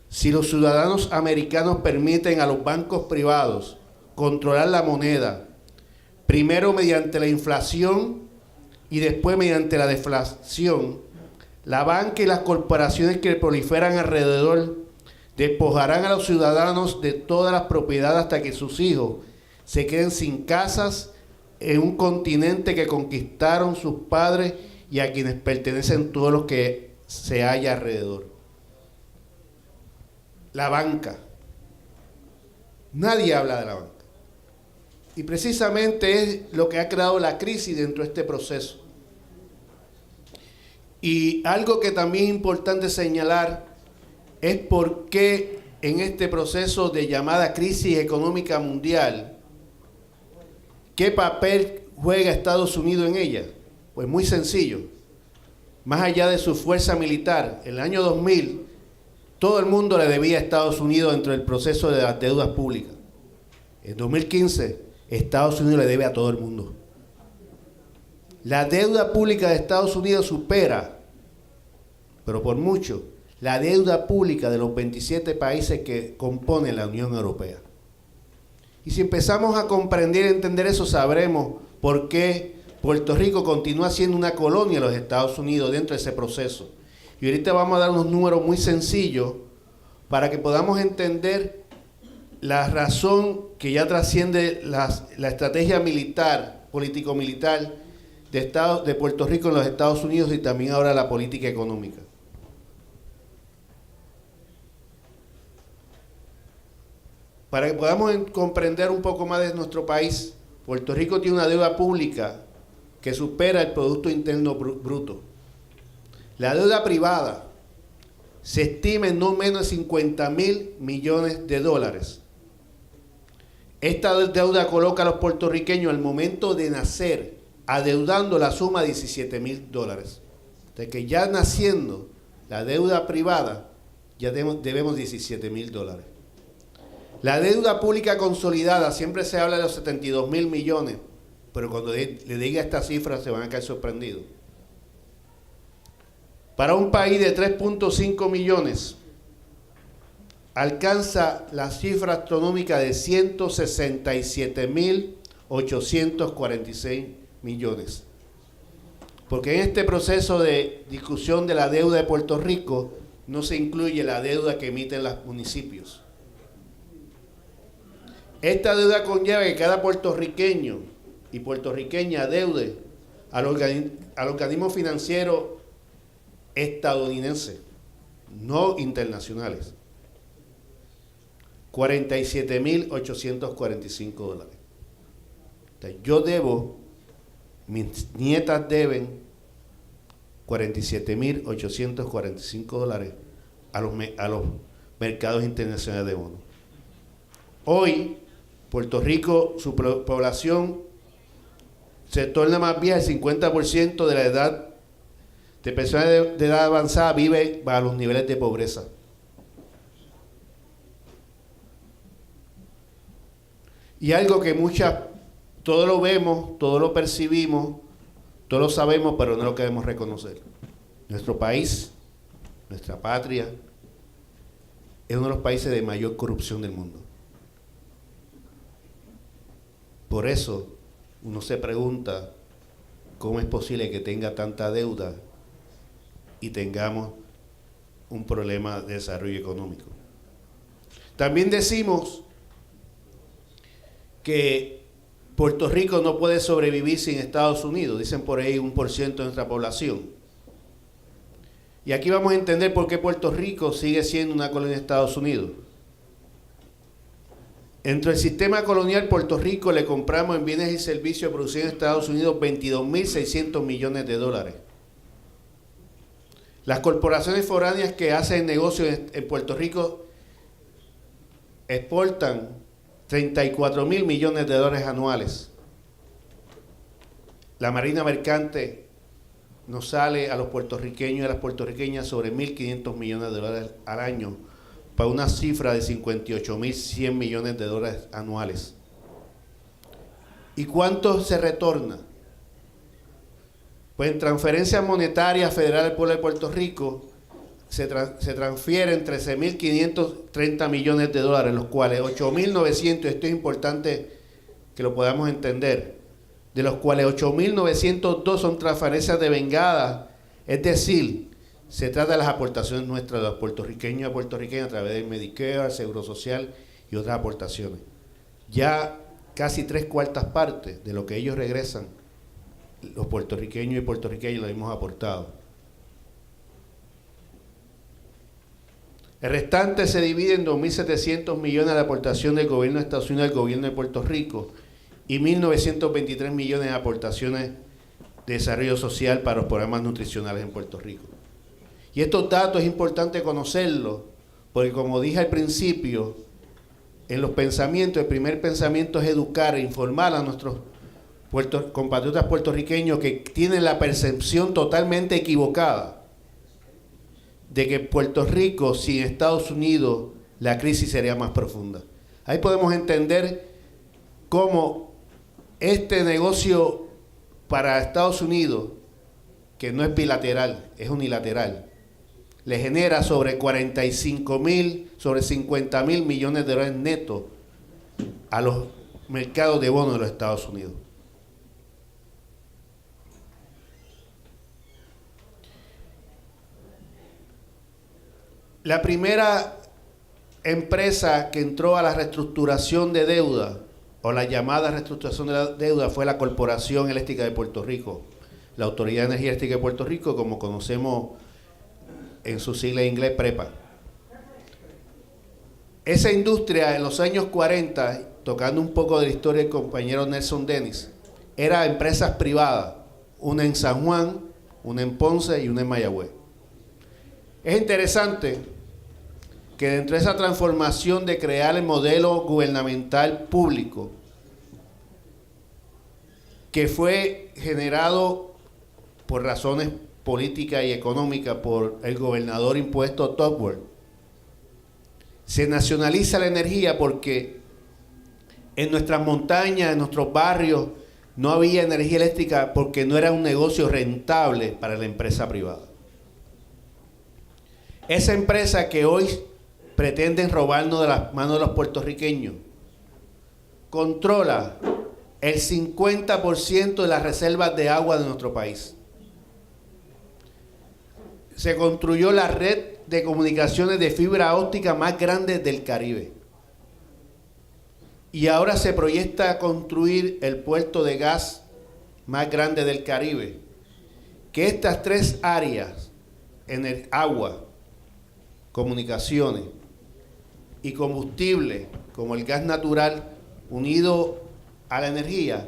Si los ciudadanos americanos permiten a los bancos privados controlar la moneda, primero mediante la inflación y después mediante la deflación, la banca y las corporaciones que proliferan alrededor despojarán a los ciudadanos de todas las propiedades hasta que sus hijos se queden sin casas en un continente que conquistaron sus padres y a quienes pertenecen todos los que se halla alrededor. La banca. Nadie habla de la banca. Y precisamente es lo que ha creado la crisis dentro de este proceso. Y algo que también es importante señalar es por qué en este proceso de llamada crisis económica mundial, ¿qué papel juega Estados Unidos en ella? Pues muy sencillo. Más allá de su fuerza militar, en el año 2000, todo el mundo le debía a Estados Unidos dentro del proceso de las deudas públicas. En 2015, Estados Unidos le debe a todo el mundo. La deuda pública de Estados Unidos supera, pero por mucho, la deuda pública de los 27 países que componen la Unión Europea. Y si empezamos a comprender y entender eso, sabremos por qué Puerto Rico continúa siendo una colonia de los Estados Unidos dentro de ese proceso. Y ahorita vamos a dar unos números muy sencillos para que podamos entender la razón que ya trasciende la estrategia militar, político-militar de Puerto Rico en los Estados Unidos y también ahora la política económica. Para que podamos comprender un poco más de nuestro país, Puerto Rico tiene una deuda pública que supera el Producto Interno Bruto. La deuda privada se estima en no menos de 50.000 millones de dólares. Esta deuda coloca a los puertorriqueños al momento de nacer adeudando la suma de $17,000. De que ya naciendo la deuda privada, ya debemos $17,000. La deuda pública consolidada, siempre se habla de los 72.000 millones, pero cuando le diga esta cifra se van a quedar sorprendidos. Para un país de 3.5 millones, alcanza la cifra astronómica de 167.846 millones. Porque en este proceso de discusión de la deuda de Puerto Rico no se incluye la deuda que emiten los municipios. Esta deuda conlleva que cada puertorriqueño y puertorriqueña adeude al organismo financiero estadounidense. no internacionales. $47,845. Yo debo, mis nietas deben $47,845 a los mercados internacionales de bonos. Hoy, Puerto Rico, su población se torna más vieja. El 50% de la edad de personas de edad avanzada vive bajo los niveles de pobreza. Y algo que todos lo vemos, todos lo percibimos, todos lo sabemos, pero no lo queremos reconocer. Nuestro país, nuestra patria, es uno de los países de mayor corrupción del mundo. Por eso uno se pregunta cómo es posible que tenga tanta deuda y tengamos un problema de desarrollo económico. También decimos que Puerto Rico no puede sobrevivir sin Estados Unidos, dicen por ahí 1% de nuestra población. Y aquí vamos a entender por qué Puerto Rico sigue siendo una colonia de Estados Unidos. Dentro del sistema colonial, Puerto Rico le compramos en bienes y servicios producidos en Estados Unidos $22,600 millones. Las corporaciones foráneas que hacen negocios en Puerto Rico exportan $34,000 millones anuales. La Marina Mercante nos sale a los puertorriqueños y a las puertorriqueñas sobre $1,500 millones al año, para una cifra de $58,100 millones anuales. ¿Y cuánto se retorna? Pues en transferencias monetarias federales al pueblo de Puerto Rico se transfieren $13,530 millones, los cuales 8,900, esto es importante que lo podamos entender, de los cuales 8,902 son transferencias devengadas, es decir, se trata de las aportaciones nuestras de los puertorriqueños y puertorriqueñas a través del Medicare, Seguro Social y otras aportaciones. Ya casi 3/4 partes de lo que ellos regresan, los puertorriqueños y puertorriqueñas lo hemos aportado. El restante se divide en 2,700 millones de aportación del gobierno de Estados Unidos al gobierno de Puerto Rico y 1,923 millones de aportaciones de desarrollo social para los programas nutricionales en Puerto Rico. Y estos datos es importante conocerlos, porque como dije al principio, en los pensamientos, el primer pensamiento es educar e informar a nuestros compatriotas puertorriqueños que tienen la percepción totalmente equivocada de que Puerto Rico sin Estados Unidos la crisis sería más profunda. Ahí podemos entender cómo este negocio para Estados Unidos, que no es bilateral, es unilateral, le genera sobre 45,000, sobre 50,000 millones de dólares netos a los mercados de bonos de los Estados Unidos. La primera empresa que entró a la reestructuración de deuda, o la llamada reestructuración de la deuda, fue la Corporación Eléctrica de Puerto Rico, la Autoridad de Energía Eléctrica de Puerto Rico, como conocemos en su sigla en inglés, PREPA. Esa industria en los años 40, tocando un poco de la historia del compañero Nelson Dennis, era empresas privadas, una en San Juan, una en Ponce y una en Mayagüez. Es interesante que dentro de esa transformación de crear el modelo gubernamental público, que fue generado por razones políticas y económicas por el gobernador impuesto Topworth, se nacionaliza la energía porque en nuestras montañas, en nuestros barrios, no había energía eléctrica porque no era un negocio rentable para la empresa privada. Esa empresa que hoy pretenden robarnos de las manos de los puertorriqueños controla el 50% de las reservas de agua de nuestro país. Se construyó la red de comunicaciones de fibra óptica más grande del Caribe. Y ahora se proyecta construir el puerto de gas más grande del Caribe. Que estas tres áreas, en el agua, comunicaciones y combustible, como el gas natural, unido a la energía,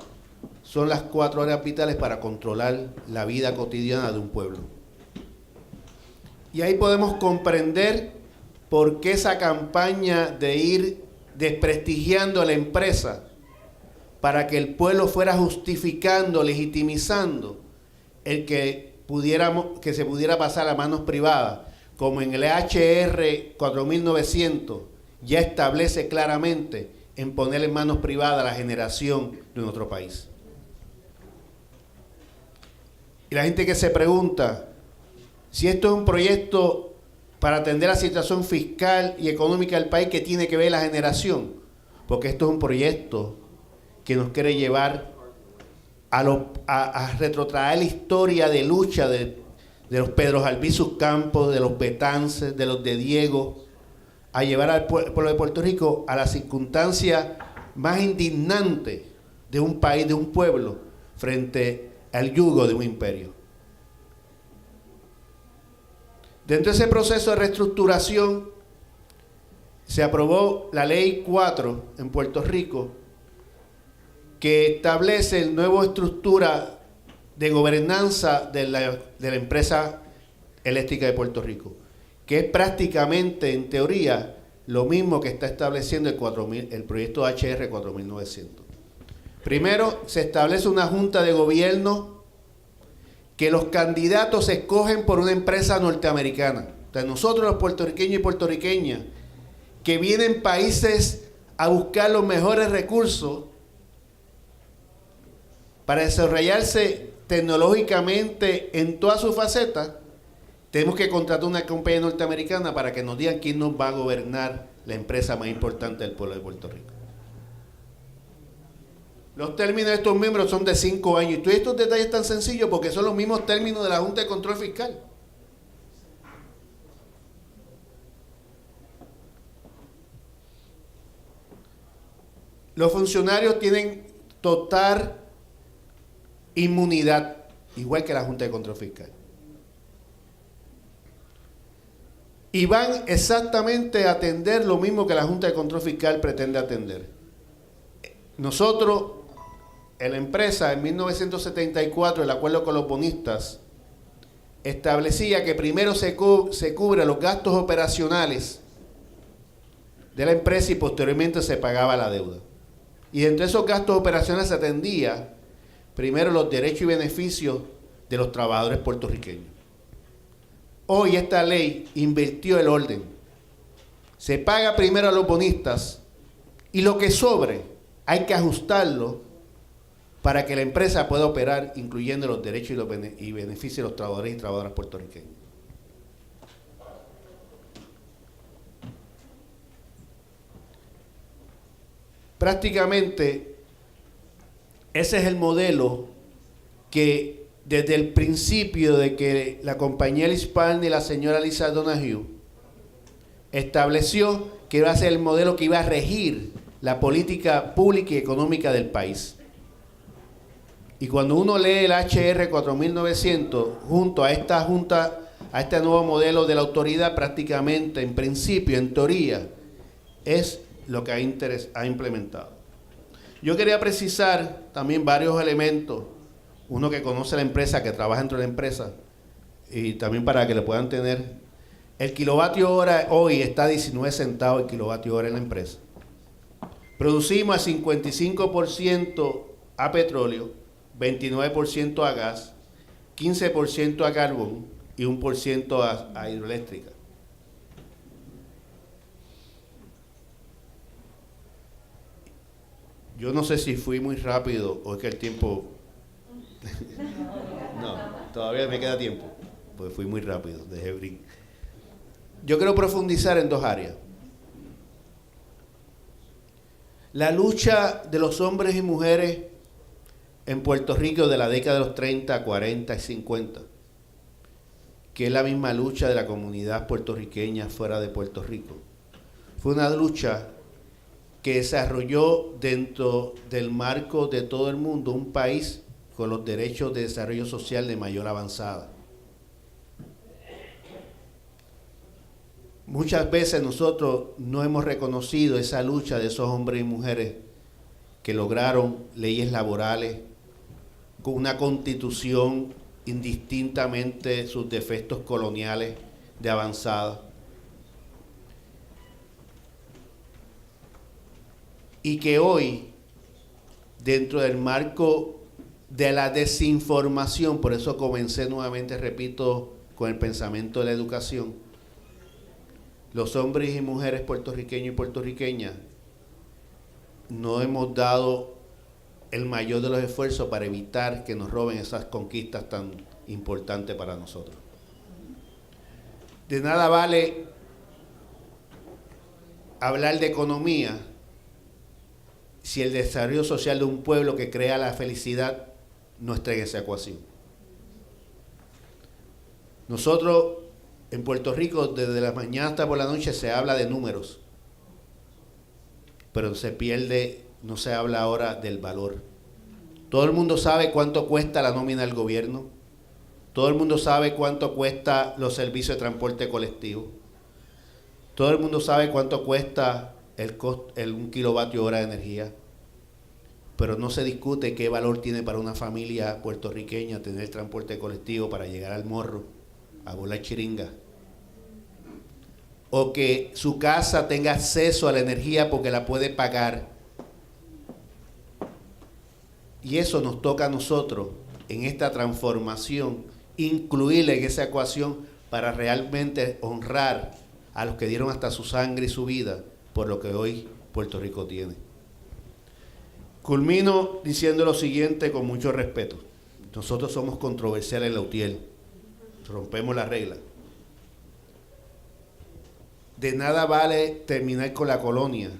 son las 4 áreas vitales para controlar la vida cotidiana de un pueblo. Y ahí podemos comprender por qué esa campaña de ir desprestigiando a la empresa para que el pueblo fuera justificando, legitimizando el que se pudiera pasar a manos privadas, como en el HR 4900 ya establece claramente en poner en manos privadas la generación de nuestro país. Y la gente que se pregunta si esto es un proyecto para atender la situación fiscal y económica del país, ¿qué tiene que ver la generación? Porque esto es un proyecto que nos quiere llevar a retrotraer la historia de lucha de los Pedro Albizu Campos, de los Betances, de los de Diego, a llevar al pueblo de Puerto Rico a la circunstancia más indignante de un país, de un pueblo, frente al yugo de un imperio. Dentro de ese proceso de reestructuración se aprobó la Ley 4 en Puerto Rico, que establece la nueva estructura de gobernanza de la empresa eléctrica de Puerto Rico, que es prácticamente, en teoría, lo mismo que está estableciendo el proyecto HR 4900. Primero, se establece una junta de gobierno que los candidatos se escogen por una empresa norteamericana. O sea, nosotros los puertorriqueños y puertorriqueñas que vienen países a buscar los mejores recursos para desarrollarse tecnológicamente en todas sus facetas, tenemos que contratar una compañía norteamericana para que nos digan quién nos va a gobernar la empresa más importante del pueblo de Puerto Rico. Los términos de estos miembros son de 5 años. Y todos estos detalles tan sencillos porque son los mismos términos de la Junta de Control Fiscal. Los funcionarios tienen total inmunidad, igual que la Junta de Control Fiscal. Y van exactamente a atender lo mismo que la Junta de Control Fiscal pretende atender. Nosotros, en la empresa, en 1974, el acuerdo con los bonistas, establecía que primero se cubre los gastos operacionales de la empresa y posteriormente se pagaba la deuda. Y dentro de esos gastos operacionales se atendía primero los derechos y beneficios de los trabajadores puertorriqueños. Hoy esta ley invirtió el orden. Se paga primero a los bonistas y lo que sobre hay que ajustarlo para que la empresa pueda operar, incluyendo los derechos y beneficios de los trabajadores y trabajadoras puertorriqueños. Prácticamente ese es el modelo que desde el principio de que la compañía Hispana y la señora Lisa Donahue estableció que iba a ser el modelo que iba a regir la política pública y económica del país. Y cuando uno lee el HR 4900 junto a esta junta, a este nuevo modelo de la autoridad, prácticamente, en principio, en teoría, es lo que ha implementado. Yo quería precisar también varios elementos, uno que conoce la empresa, que trabaja dentro de la empresa, y también para que le puedan tener. El kilovatio hora hoy está a 19 centavos el kilovatio hora en la empresa. Producimos a 55% a petróleo, 29% a gas, 15% a carbón y 1% a hidroeléctrica. Yo no sé si fui muy rápido o es que el tiempo... No, todavía me queda tiempo, porque fui muy rápido, dejé brincar. Yo quiero profundizar en dos áreas. La lucha de los hombres y mujeres en Puerto Rico de la década de los 30, 40 y 50, que es la misma lucha de la comunidad puertorriqueña fuera de Puerto Rico. Fue una lucha que desarrolló dentro del marco de todo el mundo un país con los derechos de desarrollo social de mayor avanzada. muchas veces nosotros no hemos reconocido esa lucha de esos hombres y mujeres que lograron leyes laborales con una constitución indistintamente sus defectos coloniales de avanzada. Y que hoy, dentro del marco de la desinformación, por eso comencé nuevamente, repito, con el pensamiento de la educación, los hombres y mujeres puertorriqueños y puertorriqueñas no hemos dado el mayor de los esfuerzos para evitar que nos roben esas conquistas tan importantes para nosotros. De nada vale hablar de economía si el desarrollo social de un pueblo que crea la felicidad no está en esa ecuación. Nosotros en Puerto Rico, desde la mañana hasta por la noche, se habla de números, pero no se habla ahora del valor. Todo el mundo sabe cuánto cuesta la nómina del gobierno, todo el mundo sabe cuánto cuesta los servicios de transporte colectivo, todo el mundo sabe cuánto cuesta un kilovatio hora de energía, pero no se discute qué valor tiene para una familia puertorriqueña tener transporte colectivo para llegar al morro, a volar chiringa, o que su casa tenga acceso a la energía porque la puede pagar. Y eso nos toca a nosotros en esta transformación, incluirle en esa ecuación para realmente honrar a los que dieron hasta su sangre y su vida por lo que hoy Puerto Rico tiene. Culmino diciendo lo siguiente con mucho respeto. Nosotros somos controversiales en la UTIEL, rompemos la regla. De nada vale terminar con la colonia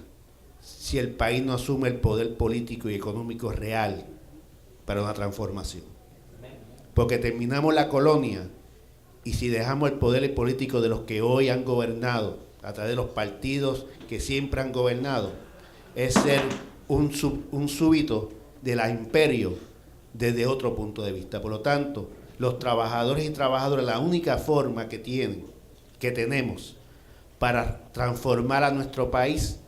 si el país no asume el poder político y económico real para una transformación. Porque terminamos la colonia y si dejamos el poder político de los que hoy han gobernado, a través de los partidos que siempre han gobernado, es ser un súbito del imperio desde otro punto de vista. Por lo tanto, los trabajadores y trabajadoras, la única forma que tenemos para transformar a nuestro país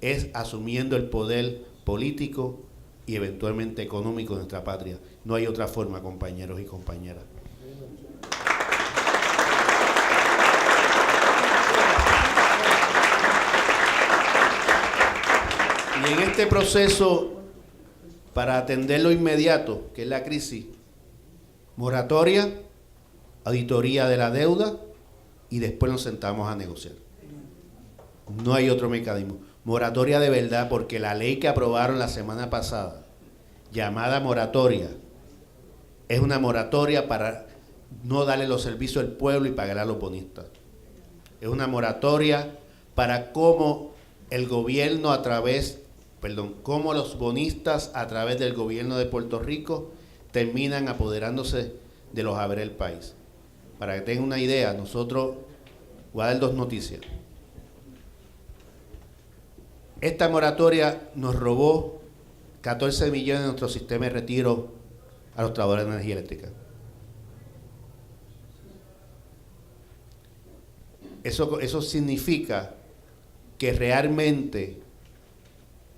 es asumiendo el poder político y eventualmente económico de nuestra patria. No hay otra forma, compañeros y compañeras. Y en este proceso, para atender lo inmediato, que es la crisis, moratoria, auditoría de la deuda y después nos sentamos a negociar. No hay otro mecanismo. Moratoria de verdad, porque la ley que aprobaron la semana pasada, llamada moratoria, es una moratoria para no darle los servicios al pueblo y pagar a los bonistas. Es una moratoria para cómo el gobierno cómo los bonistas a través del gobierno de Puerto Rico terminan apoderándose de los haberes del país. Para que tengan una idea, nosotros, voy a dar 2 noticias. Esta moratoria nos robó 14 millones de nuestro sistema de retiro a los trabajadores de energía eléctrica. Eso significa que realmente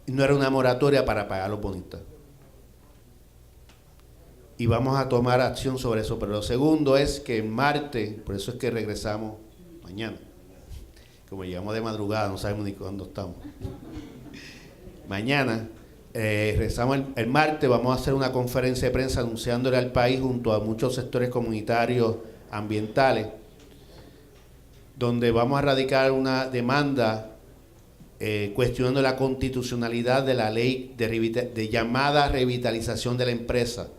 no era una moratoria para pagar a los bonistas. Y vamos a tomar acción sobre eso. Pero lo segundo es que en martes, por eso es que regresamos mañana. Como llegamos de madrugada, no sabemos ni cuándo estamos. Mañana, regresamos el martes, vamos a hacer una conferencia de prensa anunciándole al país junto a muchos sectores comunitarios, ambientales, donde vamos a radicar una demanda cuestionando la constitucionalidad de la ley de llamada revitalización de la empresa.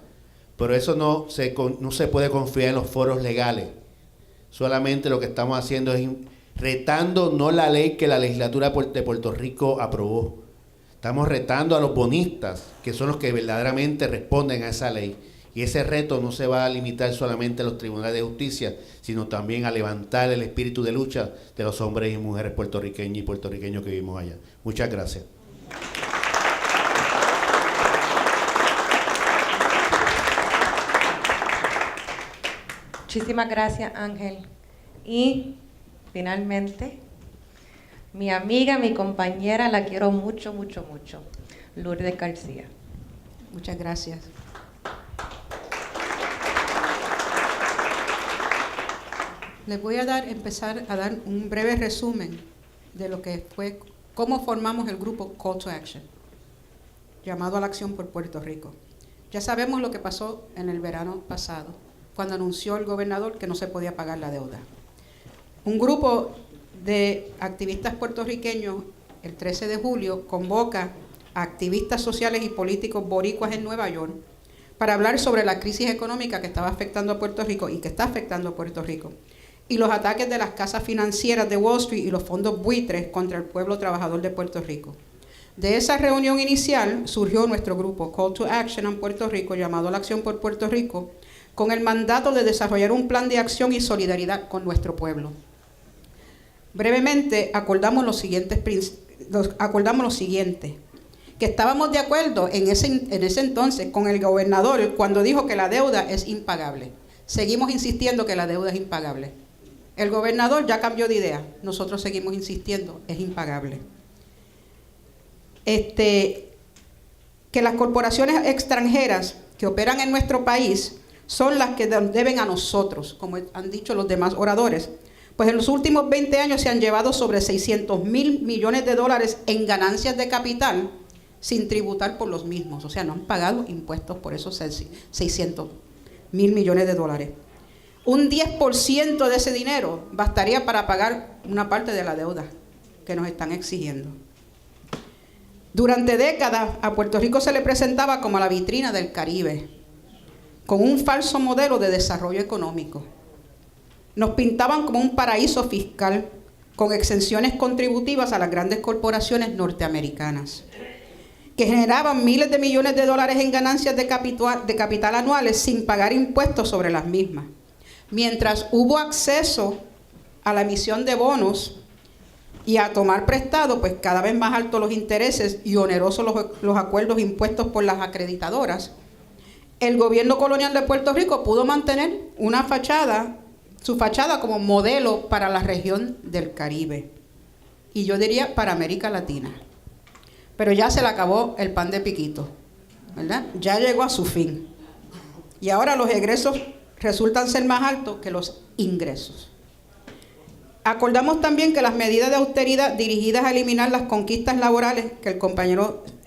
Pero eso no se puede confiar en los foros legales. Solamente lo que estamos haciendo es retando no la ley que la legislatura de Puerto Rico aprobó. Estamos retando a los bonistas, que son los que verdaderamente responden a esa ley. Y ese reto no se va a limitar solamente a los tribunales de justicia, sino también a levantar el espíritu de lucha de los hombres y mujeres puertorriqueños y puertorriqueños que vivimos allá. Muchas gracias. Muchísimas gracias, Ángel. Y finalmente mi amiga, mi compañera, la quiero mucho, mucho, mucho, Lourdes García. Muchas gracias. Les voy a empezar a dar un breve resumen de lo que fue, cómo formamos el grupo Call to Action, llamado a la acción por Puerto Rico. Ya sabemos lo que pasó en el verano pasado, cuando anunció el gobernador que no se podía pagar la deuda. Un grupo de activistas puertorriqueños, el 13 de julio, convoca a activistas sociales y políticos boricuas en Nueva York para hablar sobre la crisis económica que estaba afectando a Puerto Rico y que está afectando a Puerto Rico, y los ataques de las casas financieras de Wall Street y los fondos buitres contra el pueblo trabajador de Puerto Rico. De esa reunión inicial surgió nuestro grupo Call to Action en Puerto Rico, llamado a la acción por Puerto Rico, con el mandato de desarrollar un plan de acción y solidaridad con nuestro pueblo. Brevemente, acordamos lo siguiente, que estábamos de acuerdo en ese entonces con el gobernador cuando dijo que la deuda es impagable. Seguimos insistiendo que la deuda es impagable. El gobernador ya cambió de idea, nosotros seguimos insistiendo, es impagable. Que las corporaciones extranjeras que operan en nuestro país son las que deben a nosotros, como han dicho los demás oradores, pues en los últimos 20 años se han llevado sobre 600,000 millones de dólares en ganancias de capital sin tributar por los mismos, o sea, no han pagado impuestos por esos 600,000 millones de dólares. Un 10% de ese dinero bastaría para pagar una parte de la deuda que nos están exigiendo. Durante décadas a Puerto Rico se le presentaba como la vitrina del Caribe, con un falso modelo de desarrollo económico. Nos pintaban como un paraíso fiscal, con exenciones contributivas a las grandes corporaciones norteamericanas, que generaban miles de millones de dólares en ganancias de capital anuales sin pagar impuestos sobre las mismas. Mientras hubo acceso a la emisión de bonos y a tomar prestado, pues cada vez más altos los intereses y onerosos los acuerdos impuestos por las acreditadoras, el gobierno colonial de Puerto Rico pudo mantener su fachada como modelo para la región del Caribe, y yo diría para América Latina. Pero ya se le acabó el pan de piquito, ¿verdad? Ya llegó a su fin. Y ahora los egresos resultan ser más altos que los ingresos. Acordamos también que las medidas de austeridad dirigidas a eliminar las conquistas laborales que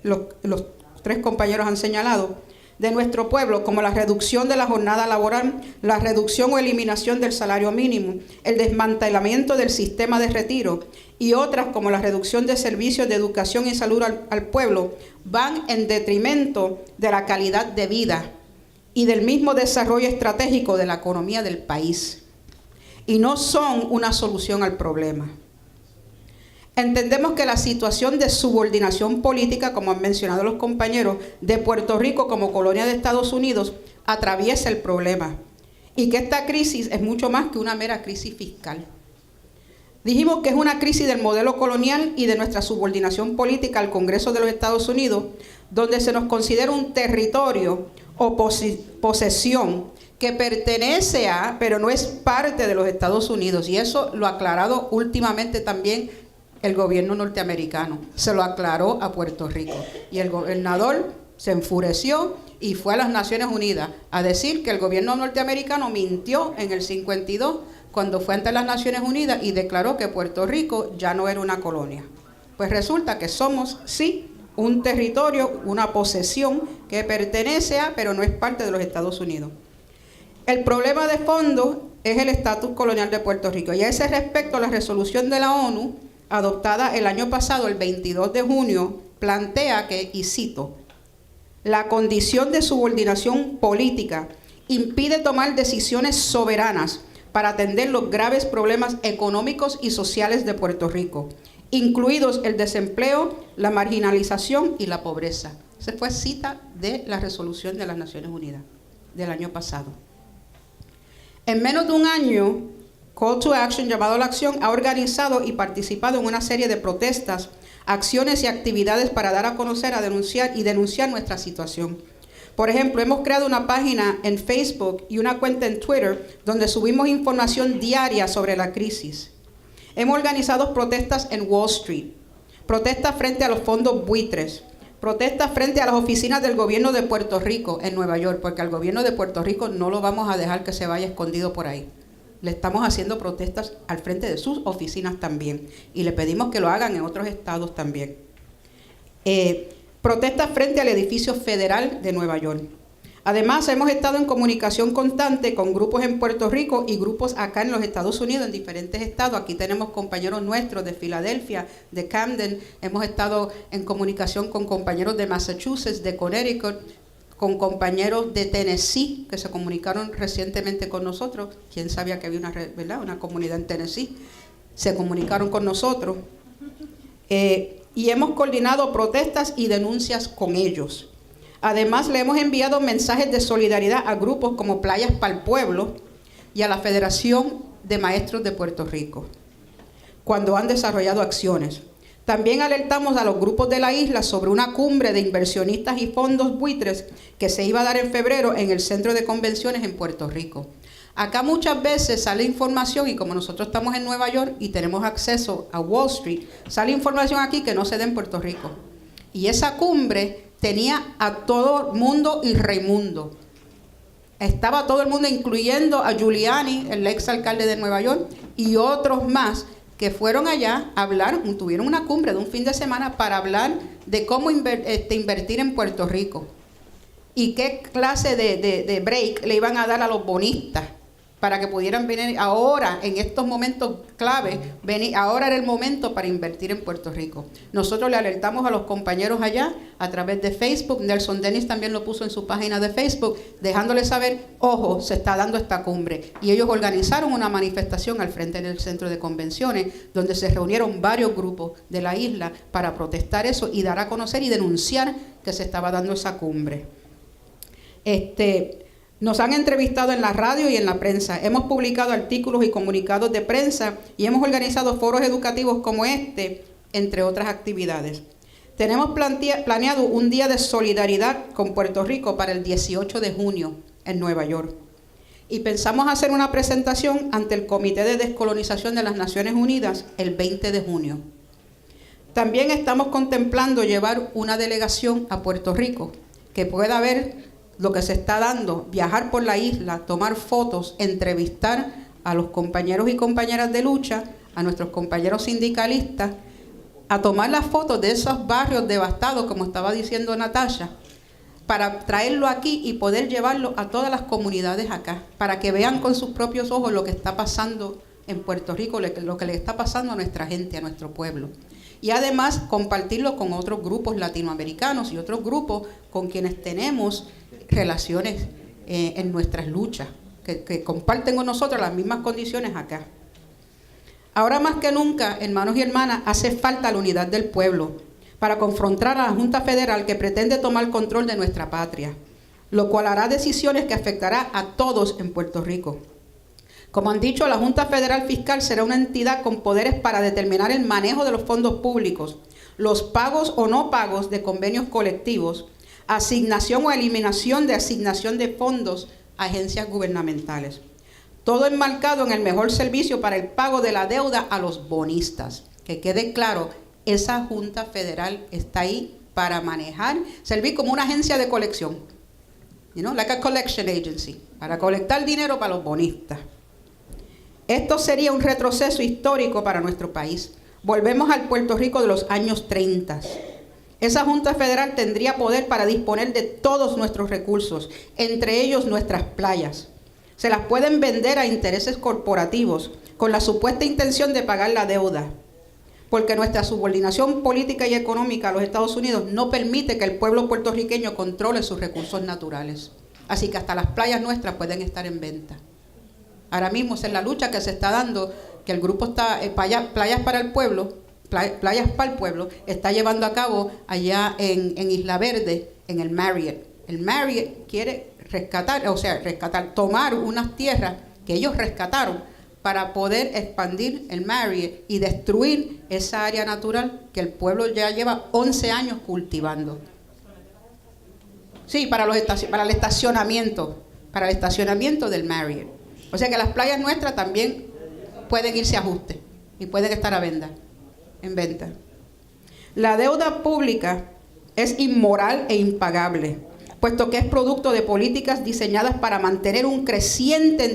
los tres compañeros han señalado de nuestro pueblo, como la reducción de la jornada laboral, la reducción o eliminación del salario mínimo, el desmantelamiento del sistema de retiro y otras como la reducción de servicios de educación y salud al pueblo, van en detrimento de la calidad de vida y del mismo desarrollo estratégico de la economía del país, y no son una solución al problema. Entendemos que la situación de subordinación política, como han mencionado los compañeros, de Puerto Rico como colonia de Estados Unidos, atraviesa el problema, y que esta crisis es mucho más que una mera crisis fiscal. Dijimos que es una crisis del modelo colonial y de nuestra subordinación política al Congreso de los Estados Unidos, donde se nos considera un territorio o posesión que pertenece a, pero no es parte de los Estados Unidos. Y eso lo ha aclarado últimamente también el gobierno norteamericano. Se lo aclaró a Puerto Rico. Y el gobernador se enfureció y fue a las Naciones Unidas a decir que el gobierno norteamericano mintió en el 52 cuando fue ante las Naciones Unidas y declaró que Puerto Rico ya no era una colonia. Pues resulta que somos, sí, un territorio, una posesión que pertenece a, pero no es parte de los Estados Unidos. El problema de fondo es el estatus colonial de Puerto Rico, y a ese respecto la resolución de la ONU, adoptada el año pasado, el 22 de junio, plantea que, y cito, la condición de subordinación política impide tomar decisiones soberanas para atender los graves problemas económicos y sociales de Puerto Rico, incluidos el desempleo, la marginalización y la pobreza. Esa fue cita de la resolución de las Naciones Unidas del año pasado. En menos de un año, Call to Action, llamado a la acción, ha organizado y participado en una serie de protestas, acciones y actividades para dar a conocer, denunciar nuestra situación. Por ejemplo, hemos creado una página en Facebook y una cuenta en Twitter donde subimos información diaria sobre la crisis. Hemos organizado protestas en Wall Street, protestas frente a los fondos buitres, protestas frente a las oficinas del gobierno de Puerto Rico en Nueva York, porque al gobierno de Puerto Rico no lo vamos a dejar que se vaya escondido por ahí. Le estamos haciendo protestas al frente de sus oficinas también, y le pedimos que lo hagan en otros estados también. Protestas frente al edificio federal de Nueva York. Además, hemos estado en comunicación constante con grupos en Puerto Rico y grupos acá en los Estados Unidos, en diferentes estados. Aquí tenemos compañeros nuestros de Filadelfia, de Camden. Hemos estado en comunicación con compañeros de Massachusetts, de Connecticut, con compañeros de Tennessee, que se comunicaron recientemente con nosotros. ¿Quién sabía que había una comunidad en Tennessee? Se comunicaron con nosotros. Y hemos coordinado protestas y denuncias con ellos. Además, le hemos enviado mensajes de solidaridad a grupos como Playas para el Pueblo y a la Federación de Maestros de Puerto Rico, cuando han desarrollado acciones. También alertamos a los grupos de la isla sobre una cumbre de inversionistas y fondos buitres que se iba a dar en febrero en el Centro de Convenciones en Puerto Rico. Acá muchas veces sale información, y como nosotros estamos en Nueva York y tenemos acceso a Wall Street, sale información aquí que no se da en Puerto Rico. Y esa cumbre tenía a todo el mundo y Raimundo. Estaba todo el mundo, incluyendo a Giuliani, el ex alcalde de Nueva York, y otros más que fueron allá a hablar, tuvieron una cumbre de un fin de semana para hablar de cómo invertir en Puerto Rico y qué clase de break le iban a dar a los bonistas para que pudieran venir ahora, en estos momentos clave, ahora era el momento para invertir en Puerto Rico. Nosotros le alertamos a los compañeros allá a través de Facebook. Nelson Dennis también lo puso en su página de Facebook, dejándoles saber, ojo, se está dando esta cumbre. Y ellos organizaron una manifestación al frente del Centro de Convenciones, donde se reunieron varios grupos de la isla para protestar eso y dar a conocer y denunciar que se estaba dando esa cumbre. Nos han entrevistado en la radio y en la prensa. Hemos publicado artículos y comunicados de prensa y hemos organizado foros educativos como entre otras actividades. Tenemos planeado un día de solidaridad con Puerto Rico para el 18 de junio en Nueva York. Y pensamos hacer una presentación ante el Comité de Descolonización de las Naciones Unidas el 20 de junio. También estamos contemplando llevar una delegación a Puerto Rico que pueda ver lo que se está dando, viajar por la isla, tomar fotos, entrevistar a los compañeros y compañeras de lucha, a nuestros compañeros sindicalistas, a tomar las fotos de esos barrios devastados, como estaba diciendo Natasha, para traerlo aquí y poder llevarlo a todas las comunidades acá, para que vean con sus propios ojos lo que está pasando en Puerto Rico, lo que le está pasando a nuestra gente, a nuestro pueblo. Y además compartirlo con otros grupos latinoamericanos y otros grupos con quienes tenemos relaciones en nuestras luchas, que comparten con nosotros las mismas condiciones acá. Ahora más que nunca, hermanos y hermanas, hace falta la unidad del pueblo para confrontar a la Junta Federal que pretende tomar control de nuestra patria, lo cual hará decisiones que afectará a todos en Puerto Rico. Como han dicho, la Junta Federal Fiscal será una entidad con poderes para determinar el manejo de los fondos públicos, los pagos o no pagos de convenios colectivos, asignación o eliminación de asignación de fondos a agencias gubernamentales. Todo enmarcado en el mejor servicio para el pago de la deuda a los bonistas. Que quede claro, esa Junta Federal está ahí para manejar, servir como una agencia de colección. Like a collection agency, para colectar dinero para los bonistas. Esto sería un retroceso histórico para nuestro país. Volvemos al Puerto Rico de los años 30. Esa Junta Federal tendría poder para disponer de todos nuestros recursos, entre ellos nuestras playas. Se las pueden vender a intereses corporativos con la supuesta intención de pagar la deuda, porque nuestra subordinación política y económica a los Estados Unidos no permite que el pueblo puertorriqueño controle sus recursos naturales. Así que hasta las playas nuestras pueden estar en venta. Ahora mismo esa es la lucha que se está dando, que el grupo está Playas para el Pueblo, está llevando a cabo allá en Isla Verde, en el Marriott. El Marriott quiere tomar unas tierras que ellos rescataron para poder expandir el Marriott y destruir esa área natural que el pueblo ya lleva 11 años cultivando. Sí, para el estacionamiento del Marriott. O sea que las playas nuestras también pueden irse a ajuste. y pueden estar en venta. La deuda pública es inmoral e impagable, puesto que es producto de políticas diseñadas para mantener un creciente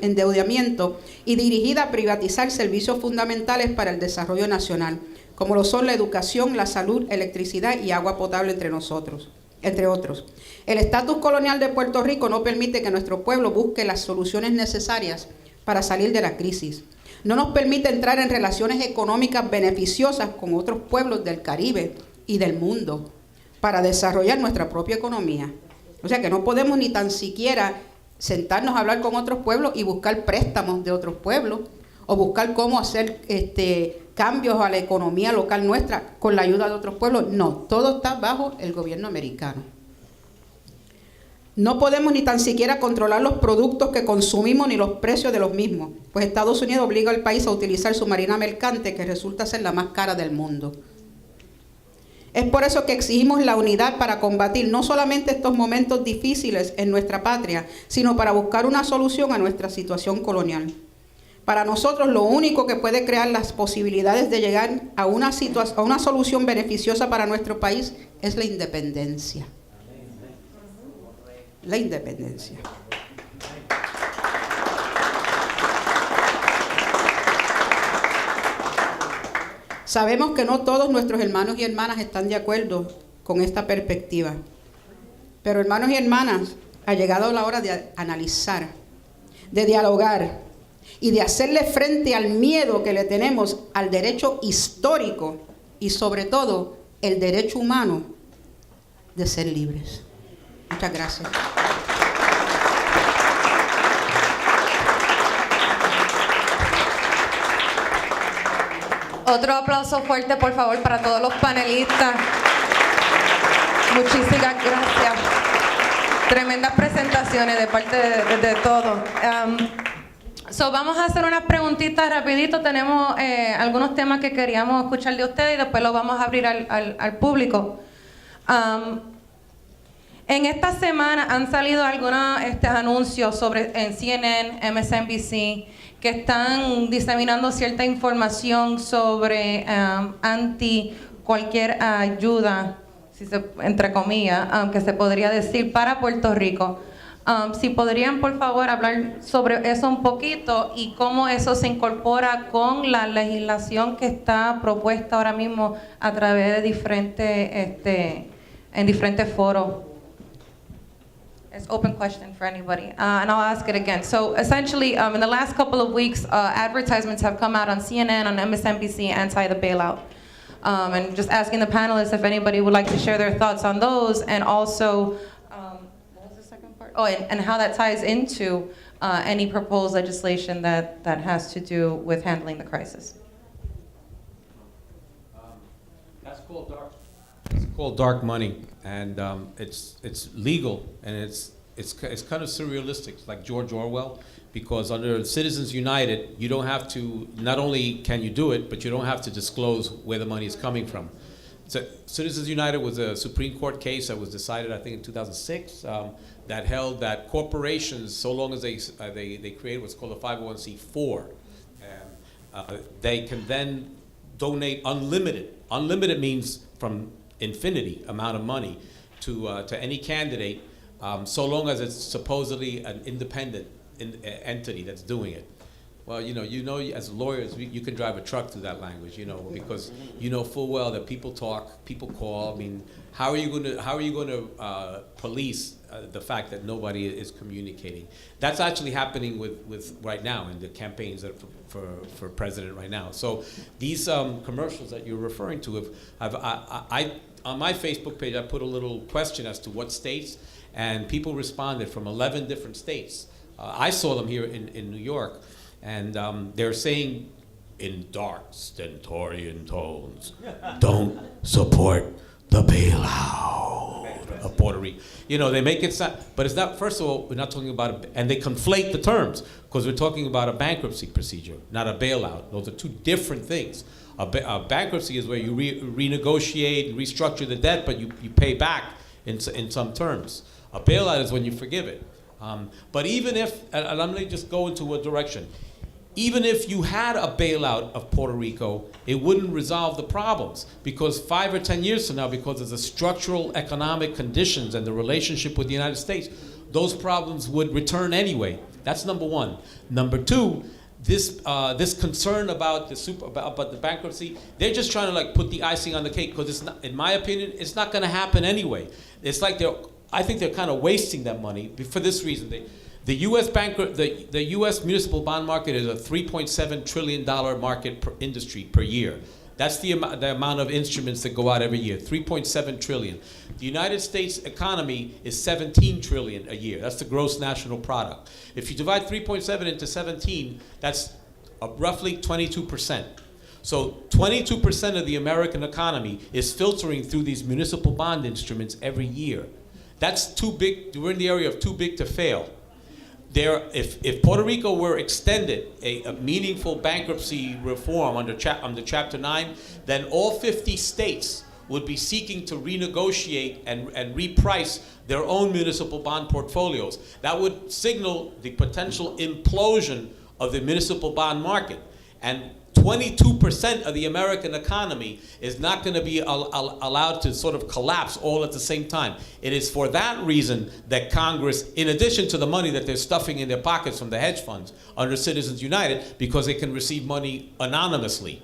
endeudamiento y dirigida a privatizar servicios fundamentales para el desarrollo nacional, como lo son la educación, la salud, electricidad y agua potable, entre otros. El estatus colonial de Puerto Rico no permite que nuestro pueblo busque las soluciones necesarias para salir de la crisis. No nos permite entrar en relaciones económicas beneficiosas con otros pueblos del Caribe y del mundo para desarrollar nuestra propia economía. O sea que no podemos ni tan siquiera sentarnos a hablar con otros pueblos y buscar préstamos de otros pueblos o buscar cómo hacer cambios a la economía local nuestra con la ayuda de otros pueblos. No, todo está bajo el gobierno americano. No podemos ni tan siquiera controlar los productos que consumimos ni los precios de los mismos, pues Estados Unidos obliga al país a utilizar su marina mercante, que resulta ser la más cara del mundo. Es por eso que exigimos la unidad para combatir no solamente estos momentos difíciles en nuestra patria, sino para buscar una solución a nuestra situación colonial. Para nosotros, lo único que puede crear las posibilidades de llegar a una solución beneficiosa para nuestro país es la independencia. La independencia. Sabemos que no todos nuestros hermanos y hermanas están de acuerdo con esta perspectiva. Pero hermanos y hermanas, ha llegado la hora de analizar, de dialogar y de hacerle frente al miedo que le tenemos al derecho histórico y sobre todo el derecho humano de ser libres. Muchas gracias. Otro aplauso fuerte, por favor, para todos los panelistas. Muchísimas gracias. Tremendas presentaciones de parte de todos. Vamos a hacer unas preguntitas rapidito. Tenemos algunos temas que queríamos escuchar de ustedes y después los vamos a abrir al público. En esta semana han salido algunos anuncios en CNN, MSNBC, que están diseminando cierta información sobre anti cualquier ayuda, entre comillas, que se podría decir para Puerto Rico. Si podrían, por favor, hablar sobre eso un poquito y cómo eso se incorpora con la legislación que está propuesta ahora mismo a través de en diferentes foros. It's open question for anybody, and I'll ask it again. So essentially, in the last couple of weeks, advertisements have come out on CNN, on MSNBC, anti the bailout. And just asking the panelists if anybody would like to share their thoughts on those, and also, what was the second part? Oh, and how that ties into any proposed legislation that has to do with handling the crisis. That's called dark money, and it's legal, and it's kind of surrealistic, like George Orwell, because under Citizens United, you don't have to. Not only can you do it, but you don't have to disclose where the money is coming from. So Citizens United was a Supreme Court case that was decided, I think, in 2006, that held that corporations, so long as they create what's called a 501c4, they can then donate unlimited. Unlimited means from infinity amount of money to any candidate, so long as it's supposedly an independent entity that's doing it. Well, you know, as lawyers, you can drive a truck through that language, because you know full well that people talk, people call. I mean, how are you going to police the fact that nobody is communicating? That's actually happening with right now in the campaigns that for president right now. So these commercials that you're referring to, I on my Facebook page, I put a little question as to what states, and people responded from 11 different states. I saw them here in New York. And they're saying in dark, stentorian tones, don't support the bailout of Puerto Rico. They make it sound, but it's not, first of all, we're not talking about, and they conflate the terms, because we're talking about a bankruptcy procedure, not a bailout. Those are two different things. A bankruptcy is where you renegotiate and restructure the debt, but you pay back in some terms. A bailout is when you forgive it. But even if, and I'm going to just go into a direction, even if you had a bailout of Puerto Rico, it wouldn't resolve the problems, because 5 or 10 years from now, because of the structural economic conditions and the relationship with the United States, those problems would return anyway. That's number one. Number two, this concern about the bankruptcy, they're just trying to like put the icing on the cake, because it's not, in my opinion, it's not going to happen anyway. It's like I think they're kind of wasting that money for this reason. The U.S. municipal bond market is a $3.7 trillion market industry per year. That's the amount of instruments that go out every year, 3.7 trillion. The United States economy is 17 trillion a year. That's the gross national product. If you divide 3.7 into 17, that's roughly 22%. So 22% of the American economy is filtering through these municipal bond instruments every year. That's too big. We're in the area of too big to fail. If Puerto Rico were extended a meaningful bankruptcy reform under Chapter 9, then all 50 states would be seeking to renegotiate and reprice their own municipal bond portfolios. That would signal the potential implosion of the municipal bond market. And 22% of the American economy is not going to be allowed to sort of collapse all at the same time. It is for that reason that Congress, in addition to the money that they're stuffing in their pockets from the hedge funds under Citizens United, because they can receive money anonymously.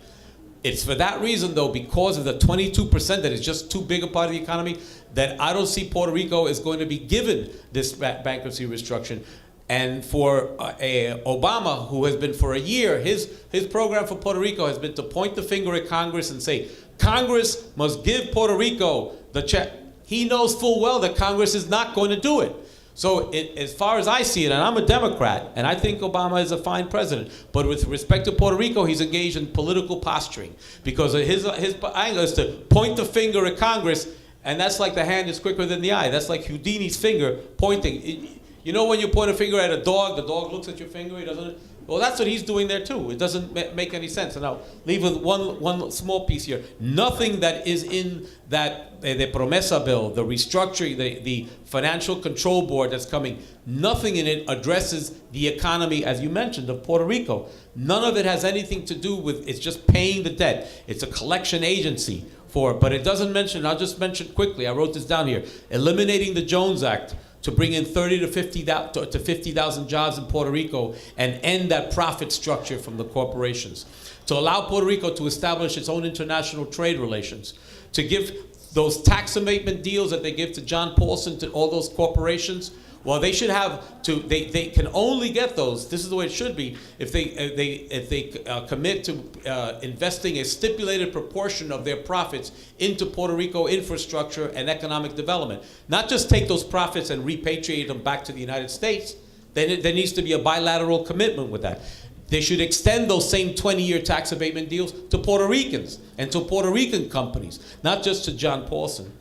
It's for that reason, though, because of the 22% that is just too big a part of the economy, that I don't see Puerto Rico is going to be given this bankruptcy restructuring. And for Obama, who has been for a year, his program for Puerto Rico has been to point the finger at Congress and say, Congress must give Puerto Rico the check. He knows full well that Congress is not going to do it. So as far as I see it, and I'm a Democrat, and I think Obama is a fine president, but with respect to Puerto Rico, he's engaged in political posturing, because his angle is to point the finger at Congress, and that's like the hand is quicker than the eye. That's like Houdini's finger pointing. You know when you point a finger at a dog, the dog looks at your finger, he doesn't. Well, that's what he's doing there too. It doesn't make any sense. And I'll leave with one small piece here. Nothing that is in that the Promesa bill, the restructuring, the financial control board that's coming, nothing in it addresses the economy, as you mentioned, of Puerto Rico. None of it has anything to do with, it's just paying the debt. It's a collection agency for it, but it doesn't mention, I'll just mention quickly, I wrote this down here, eliminating the Jones Act to bring in 30 to 50,000 jobs in Puerto Rico and end that profit structure from the corporations. To allow Puerto Rico to establish its own international trade relations. To give those tax abatement deals that they give to John Paulson to all those corporations. Well, they should have to. They can only get those. This is the way it should be if they commit to investing a stipulated proportion of their profits into Puerto Rico infrastructure and economic development. Not just take those profits and repatriate them back to the United States. Then there needs to be a bilateral commitment with that. They should extend those same 20-year tax abatement deals to Puerto Ricans and to Puerto Rican companies, not just to John Paulson.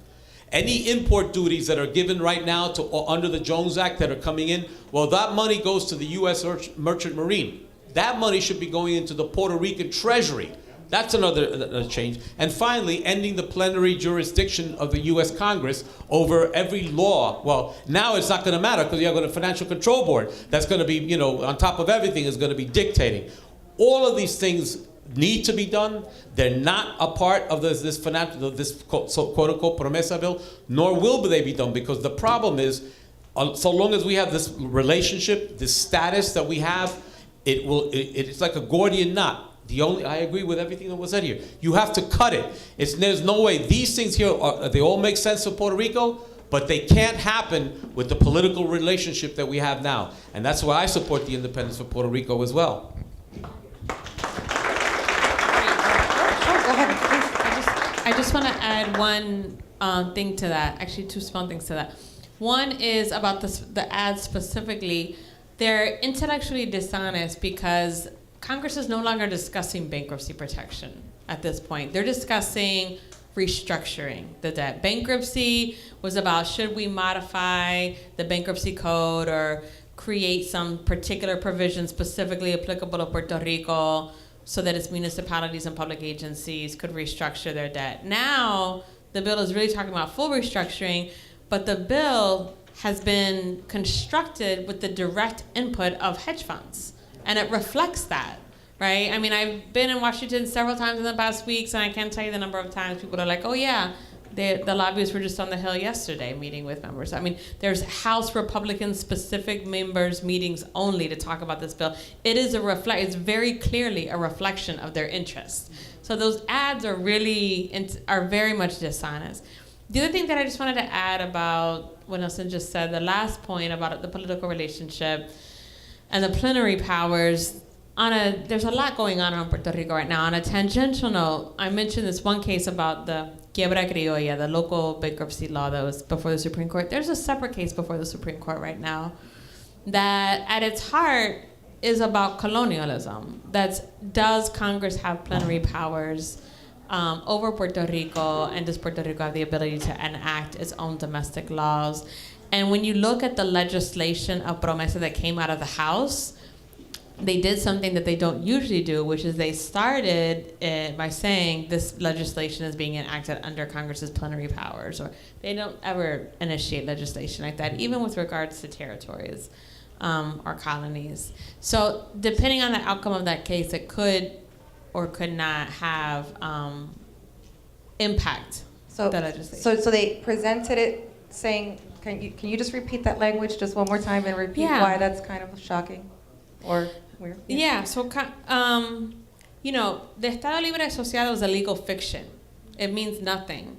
Any import duties that are given right now under the Jones Act that are coming in, well, that money goes to the U.S. Merchant Marine. That money should be going into the Puerto Rican Treasury. That's another change. And finally, ending the plenary jurisdiction of the U.S. Congress over every law. Well, now it's not going to matter because you have a financial control board that's going to be, on top of everything is going to be dictating. All of these things need to be done. They're not a part of this quote-unquote Promesa bill, nor will they be done, because the problem is, so long as we have this relationship, this status that we have, it's like a Gordian knot. I agree with everything that was said here. You have to cut it. There's no way. These things here, they all make sense for Puerto Rico, but they can't happen with the political relationship that we have now. And that's why I support the independence for Puerto Rico as well. I just want to add one thing to that. Actually, two small things to that. One is about the ads specifically. They're intellectually dishonest because Congress is no longer discussing bankruptcy protection at this point. They're discussing restructuring the debt. Bankruptcy was about, should we modify the bankruptcy code or create some particular provision specifically applicable to Puerto Rico so that its municipalities and public agencies could restructure their debt. Now, the bill is really talking about full restructuring, but the bill has been constructed with the direct input of hedge funds and it reflects that, right? I mean, I've been in Washington several times in the past weeks, and I can't tell you the number of times people are like, oh yeah, the lobbyists were just on the Hill yesterday meeting with members. I mean, there's House Republican specific members meetings only to talk about this bill. It is it's very clearly a reflection of their interests. So those ads are very much dishonest. The other thing that I just wanted to add about what Nelson just said, the last point about the political relationship and the plenary powers, there's a lot going on in Puerto Rico right now. On a tangential note, I mentioned this one case about the quiebra criolla, the local bankruptcy law that was before the Supreme Court. There's a separate case before the Supreme Court right now that at its heart is about colonialism. Does Congress have plenary powers over Puerto Rico, and does Puerto Rico have the ability to enact its own domestic laws? And when you look at the legislation of Promesa that came out of the House, they did something that they don't usually do, which is they started by saying this legislation is being enacted under Congress's plenary powers, or they don't ever initiate legislation like that, even with regards to territories or colonies. So depending on the outcome of that case, it could or could not have impact the legislation. So they presented it saying, can you just repeat that language just one more time and repeat why that's kind of shocking or weird? Yeah, so, you know, the Estado Libre Asociado is a legal fiction. It means nothing.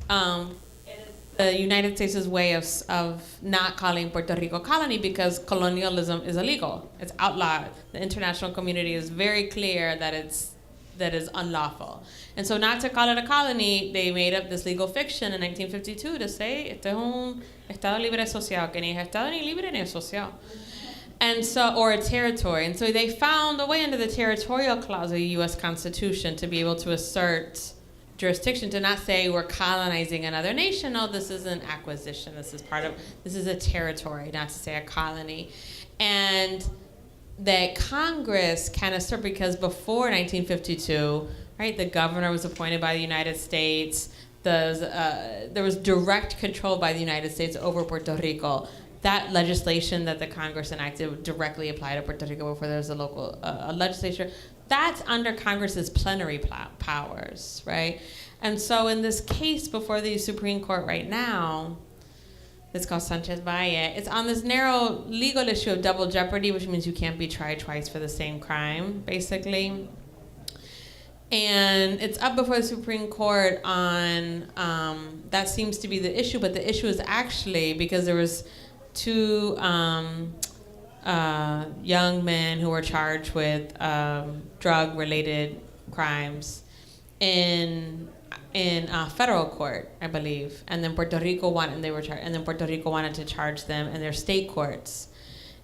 It is the United States' way of not calling Puerto Rico a colony because colonialism is illegal. It's outlawed. The international community is very clear that that is unlawful. And so not to call it a colony, they made up this legal fiction in 1952 to say, este es un Estado Libre Asociado, que ni es Estado ni libre ni asociado. And so, or a territory. And so they found a way under the territorial clause of the U.S. Constitution to be able to assert jurisdiction, to not say we're colonizing another nation. No, this is an acquisition. This is a territory, not to say a colony. And that Congress can assert, because before 1952, right, the governor was appointed by the United States. There was direct control by the United States over Puerto Rico. That legislation that the Congress enacted would directly apply to Puerto Rico before there was a local legislature. That's under Congress's plenary powers, right? And so in this case before the Supreme Court right now, it's called Sanchez Valle. It's on this narrow legal issue of double jeopardy, which means you can't be tried twice for the same crime, basically. And it's up before the Supreme Court on, that seems to be the issue, but the issue is actually because there was two young men who were charged with drug-related crimes in federal court, I believe, and then Puerto Rico wanted to charge them in their state courts,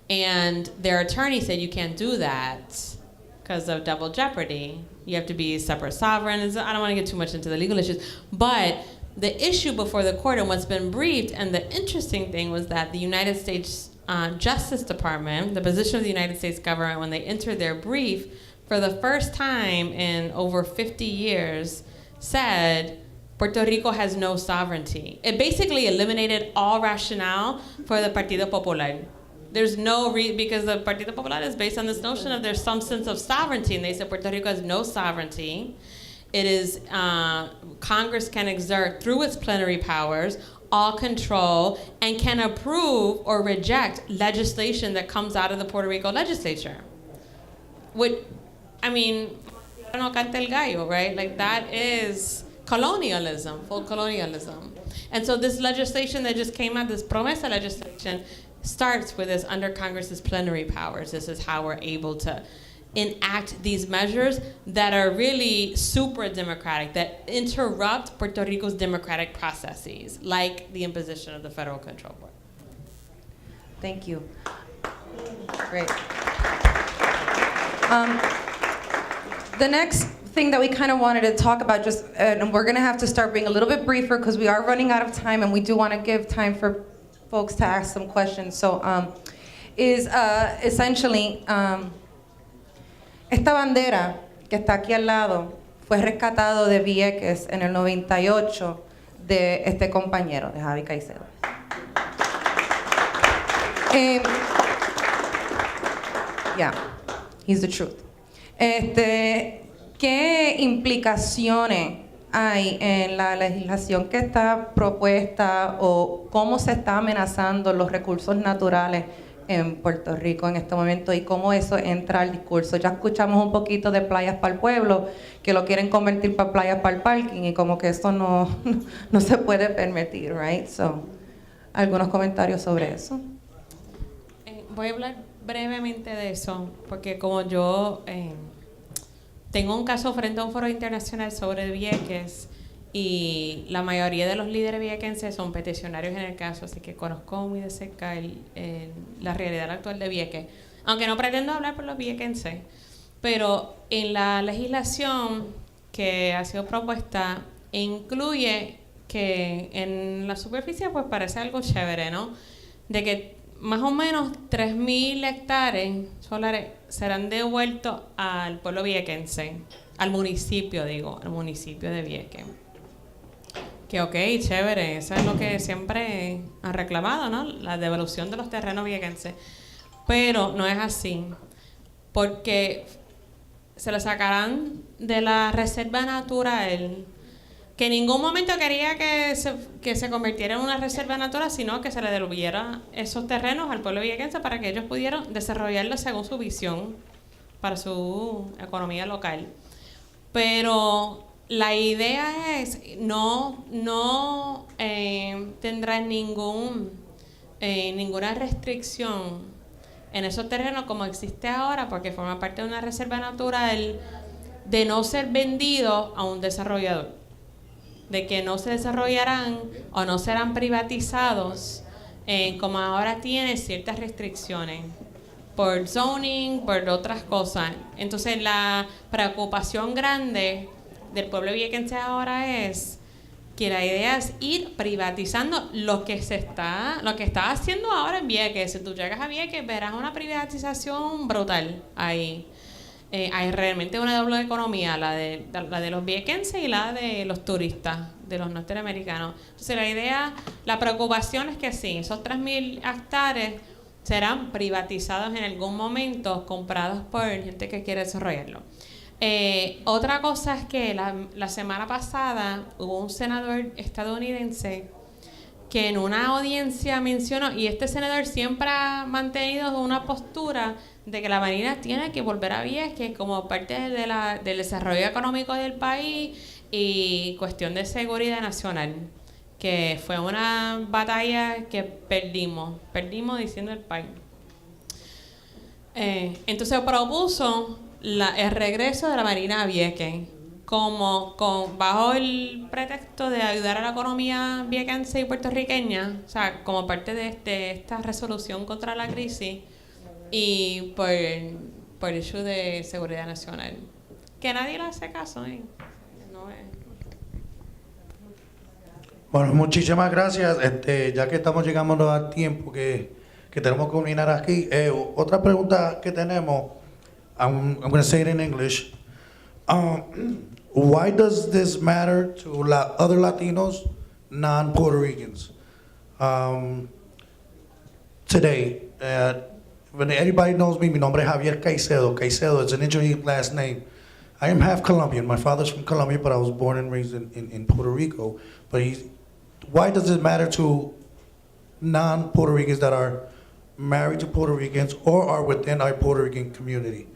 and their attorney said you can't do that because of double jeopardy. You have to be a separate sovereign. I don't want to get too much into the legal issues, but the issue before the court and what's been briefed, and the interesting thing was that the United States Justice Department, the position of the United States government when they entered their brief, for the first time in over 50 years, said Puerto Rico has no sovereignty. It basically eliminated all rationale for the Partido Popular. There's no because the Partido Popular is based on this notion of there's some sense of sovereignty, and they said Puerto Rico has no sovereignty. It is, Congress can exert, through its plenary powers, all control and can approve or reject legislation that comes out of the Puerto Rico legislature. No canta el gallo, right? Like that is colonialism, full colonialism. And so this legislation that just came out, this Promesa legislation, starts with this under Congress's plenary powers. This is how we're able to enact these measures that are really super democratic, that interrupt Puerto Rico's democratic processes, like the imposition of the Federal Control Board. Thank you. Great. The next thing that we kind of wanted to talk about, and we're going to have to start being a little bit briefer because we are running out of time, and we do want to give time for folks to ask some questions. So, is essentially, esta bandera que está aquí al lado fue rescatado de Vieques en el 98 de este compañero, de Javi Caicedo. He's the truth. ¿Qué implicaciones hay en la legislación que está propuesta o cómo se está amenazando los recursos naturales en Puerto Rico en este momento y cómo eso entra al discurso? Ya escuchamos un poquito de playas para el pueblo, que lo quieren convertir para playas para el parking y como que eso no se puede permitir, right? So, ¿algunos comentarios sobre eso? Voy a hablar brevemente de eso, porque como yo tengo un caso frente a un foro internacional sobre Vieques y la mayoría de los líderes viequenses son peticionarios en el caso, así que conozco muy de cerca la realidad actual de Vieques. Aunque no pretendo hablar por los viequenses, pero en la legislación que ha sido propuesta incluye que en la superficie pues parece algo chévere, ¿no? De que más o menos 3,000 hectáreas solares serán devueltos al pueblo viequense, al municipio de Vieques. Que ok, chévere, eso es lo que siempre han reclamado, ¿no? La devolución de los terrenos viequenses. Pero no es así, porque se lo sacarán de la reserva natural, que en ningún momento quería que se convirtiera en una reserva natural, sino que se le devolviera esos terrenos al pueblo viequense para que ellos pudieran desarrollarlo según su visión para su economía local. Pero la idea es no tendrá ninguna restricción en esos terrenos como existe ahora, porque forma parte de una reserva natural, de no ser vendido a un desarrollador, de que no se desarrollarán o no serán privatizados, como ahora tiene ciertas restricciones por zoning, por otras cosas. Entonces la preocupación grande del pueblo viequense ahora es que la idea es ir privatizando lo que está haciendo ahora en Vieques. Si tú llegas a Vieques verás una privatización brutal ahí. Hay realmente una doble economía, la de los viequenses y la de los turistas, de los norteamericanos. Entonces la preocupación es que sí, esos 3,000 hectáreas serán privatizados en algún momento, comprados por gente que quiere desarrollarlo. Otra cosa es que la semana pasada hubo un senador estadounidense que en una audiencia mencionó, y este senador siempre ha mantenido una postura de que la Marina tiene que volver a Vieques como parte del desarrollo económico del país y cuestión de seguridad nacional, que fue una batalla que perdimos diciendo el país. Entonces propuso el regreso de la Marina a Vieques bajo el pretexto de ayudar a la economía viequense y puertorriqueña, o sea, como parte de esta resolución contra la crisis y por el issue de seguridad nacional, que nadie le hace caso, No es. Bueno, muchísimas gracias. Ya que estamos llegando al tiempo que tenemos que culminar aquí, otra pregunta que tenemos, I'm going to say it in English. Why does this matter to other Latinos, non-Puerto Ricans? Today, when anybody knows me, mi nombre es Javier Caicedo. Caicedo is an interesting last name. I am half Colombian. My father's from Colombia, but I was born and raised in Puerto Rico. But why does it matter to non-Puerto Ricans that are married to Puerto Ricans or are within our Puerto Rican community?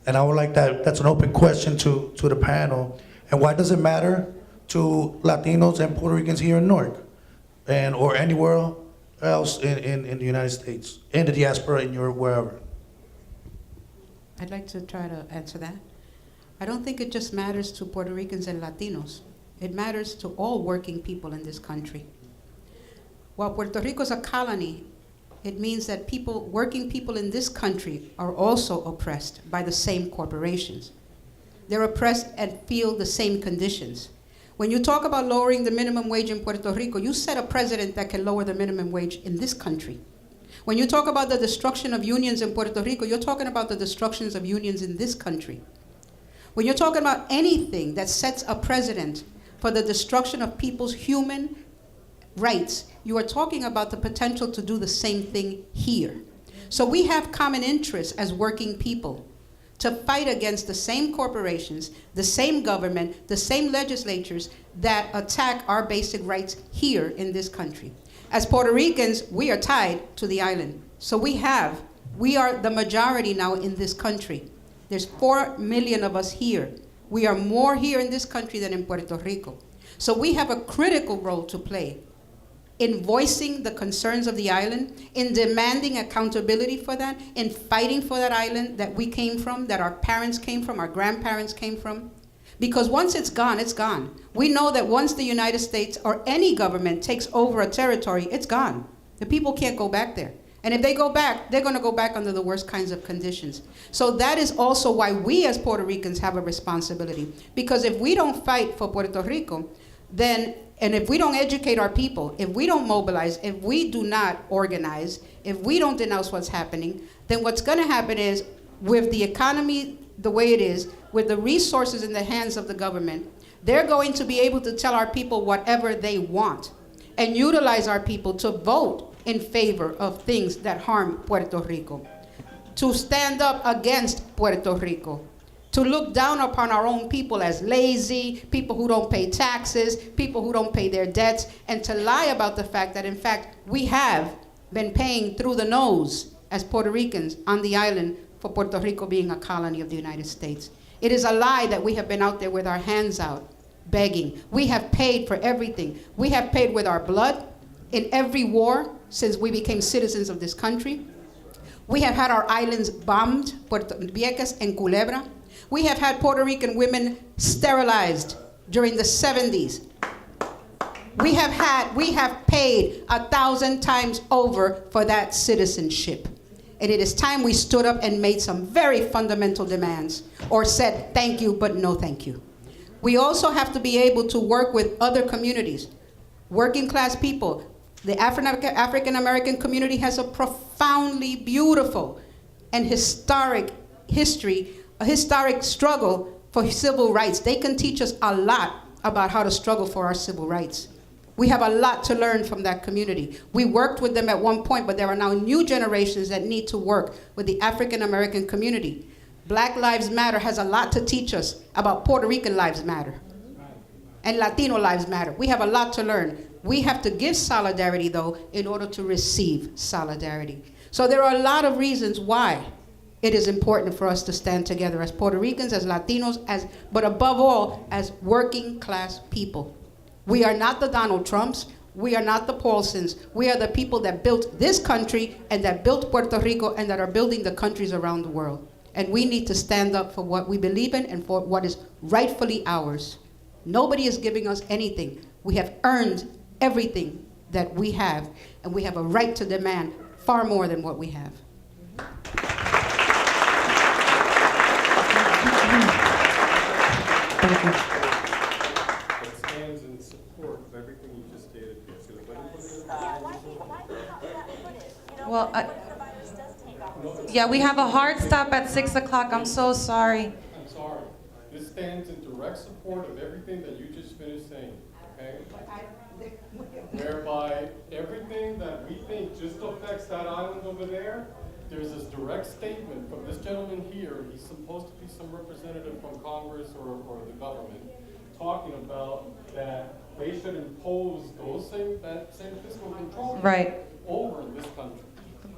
And I would like that's an open question to the panel. And why does it matter to Latinos and Puerto Ricans here in Newark or anywhere else in the United States, in the diaspora, in Europe, wherever? I'd like to try to answer that. I don't think it just matters to Puerto Ricans and Latinos. It matters to all working people in this country. While Puerto Rico is a colony, it means that working people in this country are also oppressed by the same corporations. They're oppressed and feel the same conditions. When you talk about lowering the minimum wage in Puerto Rico, you set a precedent that can lower the minimum wage in this country. When you talk about the destruction of unions in Puerto Rico, you're talking about the destructions of unions in this country. When you're talking about anything that sets a precedent for the destruction of people's human rights, you are talking about the potential to do the same thing here. So we have common interests as working people to fight against the same corporations, the same government, the same legislatures that attack our basic rights here in this country. As Puerto Ricans, we are tied to the island. So we are the majority now in this country. There's 4 million of us here. We are more here in this country than in Puerto Rico. So we have a critical role to play in voicing the concerns of the island, in demanding accountability for that, in fighting for that island that we came from, that our parents came from, our grandparents came from. Because once it's gone, it's gone. We know that once the United States or any government takes over a territory, it's gone. The people can't go back there. And if they go back, they're going to go back under the worst kinds of conditions. So that is also why we as Puerto Ricans have a responsibility. Because if we don't fight for Puerto Rico, then, and if we don't educate our people, if we don't mobilize, if we do not organize, if we don't denounce what's happening, then what's going to happen is, with the economy the way it is, with the resources in the hands of the government, they're going to be able to tell our people whatever they want and utilize our people to vote in favor of things that harm Puerto Rico, to stand up against Puerto Rico, to look down upon our own people as lazy, people who don't pay taxes, people who don't pay their debts, and to lie about the fact that, in fact, we have been paying through the nose as Puerto Ricans on the island for Puerto Rico being a colony of the United States. It is a lie that we have been out there with our hands out, begging. We have paid for everything. We have paid with our blood in every war since we became citizens of this country. We have had our islands bombed, Puerto Vieques and Culebra. We have had Puerto Rican women sterilized during the 70s. We have paid 1,000 times over for that citizenship. And it is time we stood up and made some very fundamental demands, or said thank you, but no thank you. We also have to be able to work with other communities, working class people. The African American community has a profoundly beautiful and historic history, a historic struggle for civil rights. They can teach us a lot about how to struggle for our civil rights. We have a lot to learn from that community. We worked with them at one point, but there are now new generations that need to work with the African American community. Black Lives Matter has a lot to teach us about Puerto Rican Lives Matter and Latino Lives Matter. We have a lot to learn. We have to give solidarity, though, in order to receive solidarity. So there are a lot of reasons why it is important for us to stand together as Puerto Ricans, as Latinos, but above all, as working class people. We are not the Donald Trumps. We are not the Paulsons. We are the people that built this country and that built Puerto Rico and that are building the countries around the world. And we need to stand up for what we believe in and for what is rightfully ours. Nobody is giving us anything. We have earned everything that we have, and we have a right to demand far more than what we have. Thank you. Well, yeah, we have a hard stop at 6 o'clock. I'm so sorry. I'm sorry. This stands in direct support of everything that you just finished saying, okay? Whereby everything that we think just affects that island over there, there's this direct statement from this gentleman here, he's supposed to be some representative from Congress or the government, talking about that they should impose that same fiscal control over this country.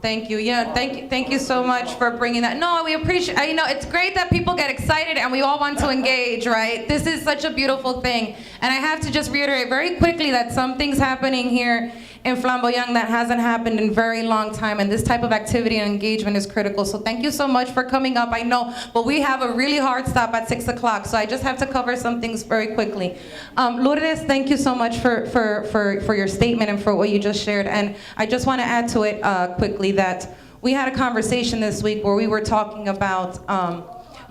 Thank you. Yeah, thank you so much for bringing that. No, we appreciate. It's great that people get excited and we all want to engage, right? This is such a beautiful thing, and I have to just reiterate very quickly that something's happening here in Flamboyant that hasn't happened in a very long time, and this type of activity and engagement is critical. So thank you so much for coming up. I know, but we have a really hard stop at 6 o'clock, so I just have to cover some things very quickly. Lourdes, thank you so much for your statement and for what you just shared. And I just want to add to it quickly that we had a conversation this week where we were talking about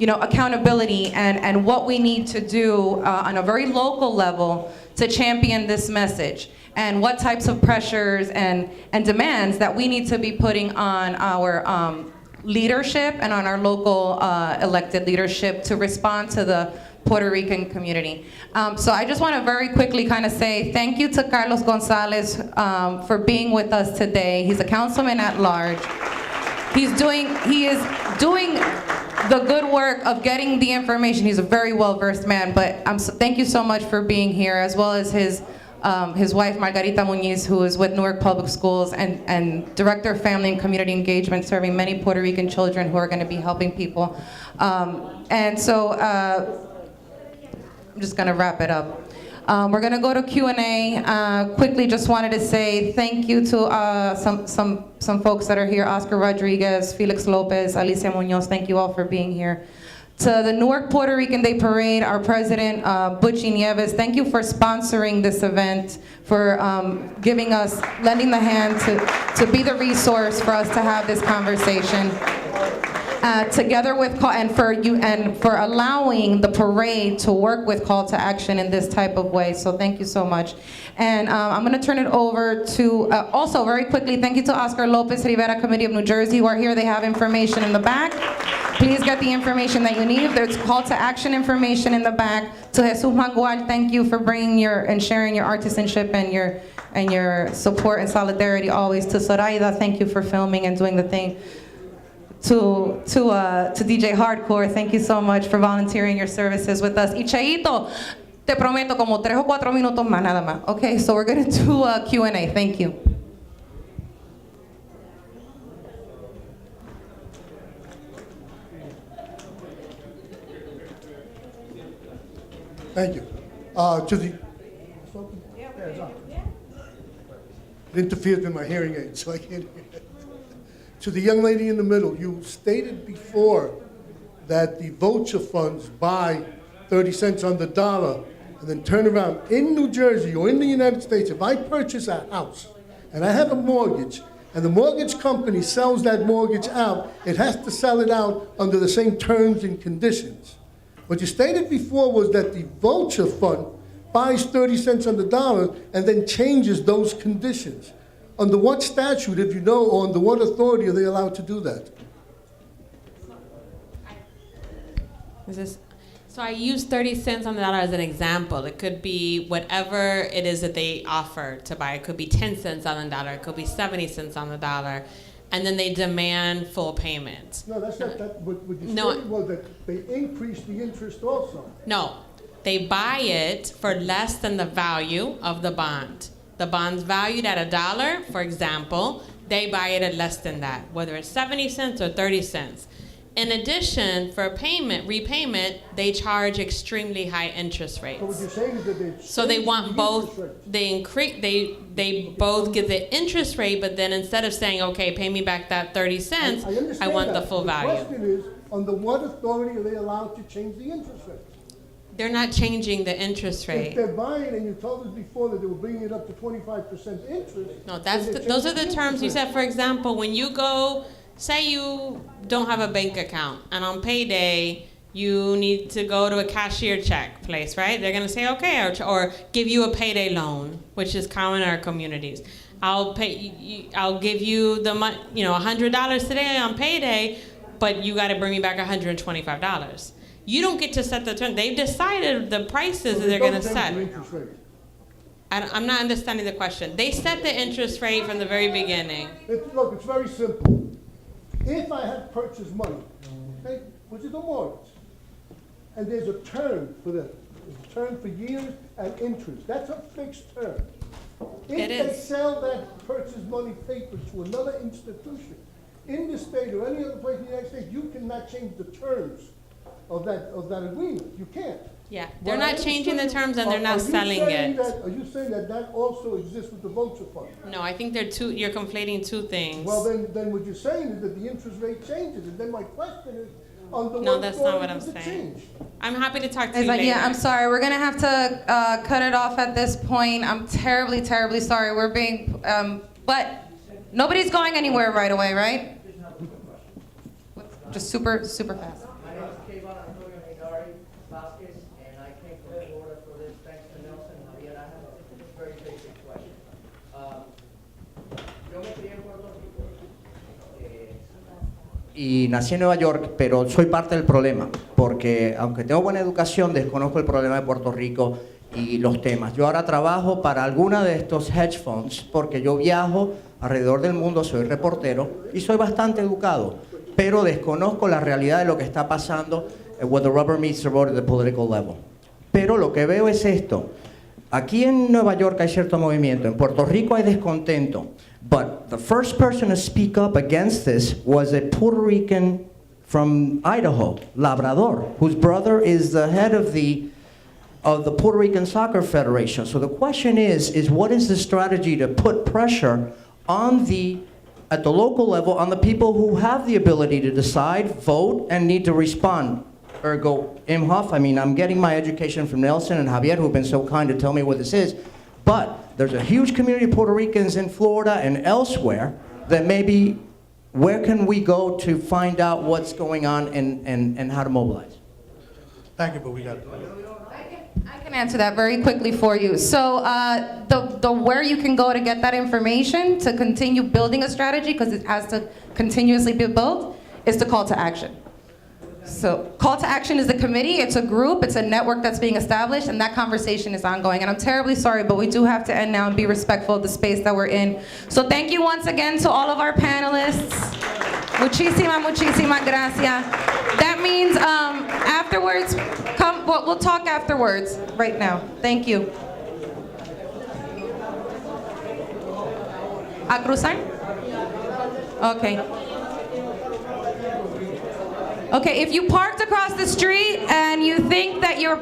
accountability and what we need to do on a very local level to champion this message, and what types of pressures and demands that we need to be putting on our leadership and on our local elected leadership to respond to the Puerto Rican community. So I just want to very quickly kind of say thank you to Carlos Gonzalez for being with us today. He's a councilman at large. He is doing the good work of getting the information. He's a very well-versed man, but thank you so much for being here, as well as his wife, Margarita Muñiz, who is with Newark Public Schools and Director of Family and Community Engagement, serving many Puerto Rican children who are going to be helping people. And so I'm just going to wrap it up. We're going to go to Q&A. Quickly, just wanted to say thank you to some folks that are here: Oscar Rodriguez, Felix Lopez, Alicia Munoz. Thank you all for being here. To the Newark Puerto Rican Day Parade, our president, Butchie Nieves, thank you for sponsoring this event, for lending the hand to be the resource for us to have this conversation. Together with for allowing the parade to work with Call to Action in this type of way. So thank you so much. And I'm going to turn it over to, also very quickly, thank you to Oscar Lopez Rivera Committee of New Jersey who are here. They have information in the back. Please get the information that you need. There's Call to Action information in the back. To Jesus Mangual, thank you for bringing and sharing your artisanship and your support and solidarity always. To Zoraida, thank you for filming and doing the thing. To DJ Hardcore, thank you so much for volunteering your services with us. Y Cheito, te prometo como 3 o 4 minutos más, nada más. Okay, so we're going to do a Q&A. Thank you. Thank you. It interferes with my hearing aid, so I can't hear. To the young lady in the middle, you stated before that the voucher funds buy 30 cents on the dollar and then turn around. In New Jersey or in the United States, if I purchase a house and I have a mortgage and the mortgage company sells that mortgage out, it has to sell it out under the same terms and conditions. What you stated before was that the voucher fund buys 30 cents on the dollar and then changes those conditions. Under what statute, if you know, or under what authority are they allowed to do that? So I use 30 cents on the dollar as an example. It could be whatever it is that they offer to buy. It could be 10 cents on the dollar. It could be 70 cents on the dollar. And then they demand full payment. No, that's not that. What you stated was that they increase the interest also. No, they buy it for less than the value of the bond. The bond's valued at $1, for example, they buy it at less than that, whether it's 70 cents or 30 cents. In addition, for repayment, they charge extremely high interest rates. So what you're saying is that so they want both. They both get the interest rate, but then instead of saying, okay, pay me back that 30 cents, I want the full value. The question is, under what authority are they allowed to change the interest rate? They're not changing the interest rate. If they're buying, and you told us before that they were bringing it up to 25% interest. No, those are the terms you said. For example, when you go, say you don't have a bank account, and on payday you need to go to a cashier check place, right? They're gonna say, okay, or give you a payday loan, which is common in our communities. I'll give you the money, $100 today on payday, but you got to bring me back $125. You don't get to set the term. They've decided the prices that they're going to set. I'm not understanding the question. They set the interest rate from the very beginning. Look, it's very simple. If I have purchased money, okay, which is a mortgage, and there's a term for that, there's a term for years and interest. That's a fixed term. If they sell that purchase money paper to another institution in the state or any other place in the United States, you cannot change the terms of that agreement. You can't. Yeah, they're not changing the terms and they're not selling it. Are you saying that also exists with the voucher fund? No, I think you're conflating two things. Well, then what you're saying is that the interest rate changes, and then my question is, no, that's not what I'm saying. I'm happy to talk to you later. Yeah, I'm sorry. We're gonna have to cut it off at this point. I'm terribly, terribly sorry. We're being, but nobody's going anywhere right away, right? Just super, super fast. Y nací en Nueva York, pero soy parte del problema, porque aunque tengo buena educación, desconozco el problema de Puerto Rico y los temas. Yo ahora trabajo para alguna de estos hedge funds, porque yo viajo alrededor del mundo, soy reportero y soy bastante educado. pero desconozco la realidad de lo que está pasando when the rubber meets the road at the political level. Pero lo que veo es esto. Aquí en Nueva York hay cierto movimiento, en Puerto Rico hay descontento, but the first person to speak up against this was a Puerto Rican from Idaho, Labrador, whose brother is the head of the Puerto Rican Soccer Federation. So the question is what is the strategy to put pressure on at the local level on the people who have the ability to decide, vote, and need to respond? Ergo, Imhoff, I mean, I'm getting my education from Nelson and Javier, who've been so kind to tell me what this is, but there's a huge community of Puerto Ricans in Florida and elsewhere that maybe, where can we go to find out what's going on and how to mobilize? Thank you, but we got I can answer that very quickly for you. So the where you can go to get that information to continue building a strategy, because it has to continuously be built, is the call to action. So call to action is the committee, it's a group, it's a network that's being established, and that conversation is ongoing. And I'm terribly sorry, but we do have to end now and be respectful of the space that we're in. So thank you once again to all of our panelists. Muchísimas gracias. That means afterwards, we'll talk afterwards right now. Thank you. ¿A cruzar? Okay. Okay, if you parked across the street and you think that you're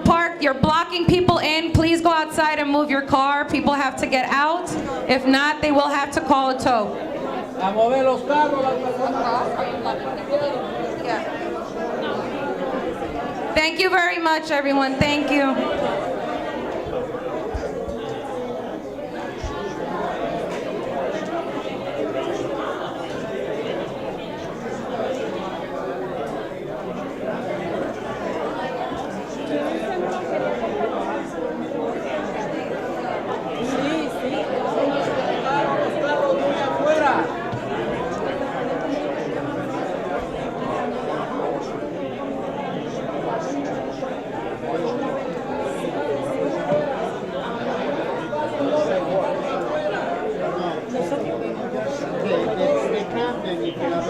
blocking people in, please go outside and move your car. People have to get out. If not, they will have to call a tow. Thank you very much, everyone. Thank you. Que cambien y que la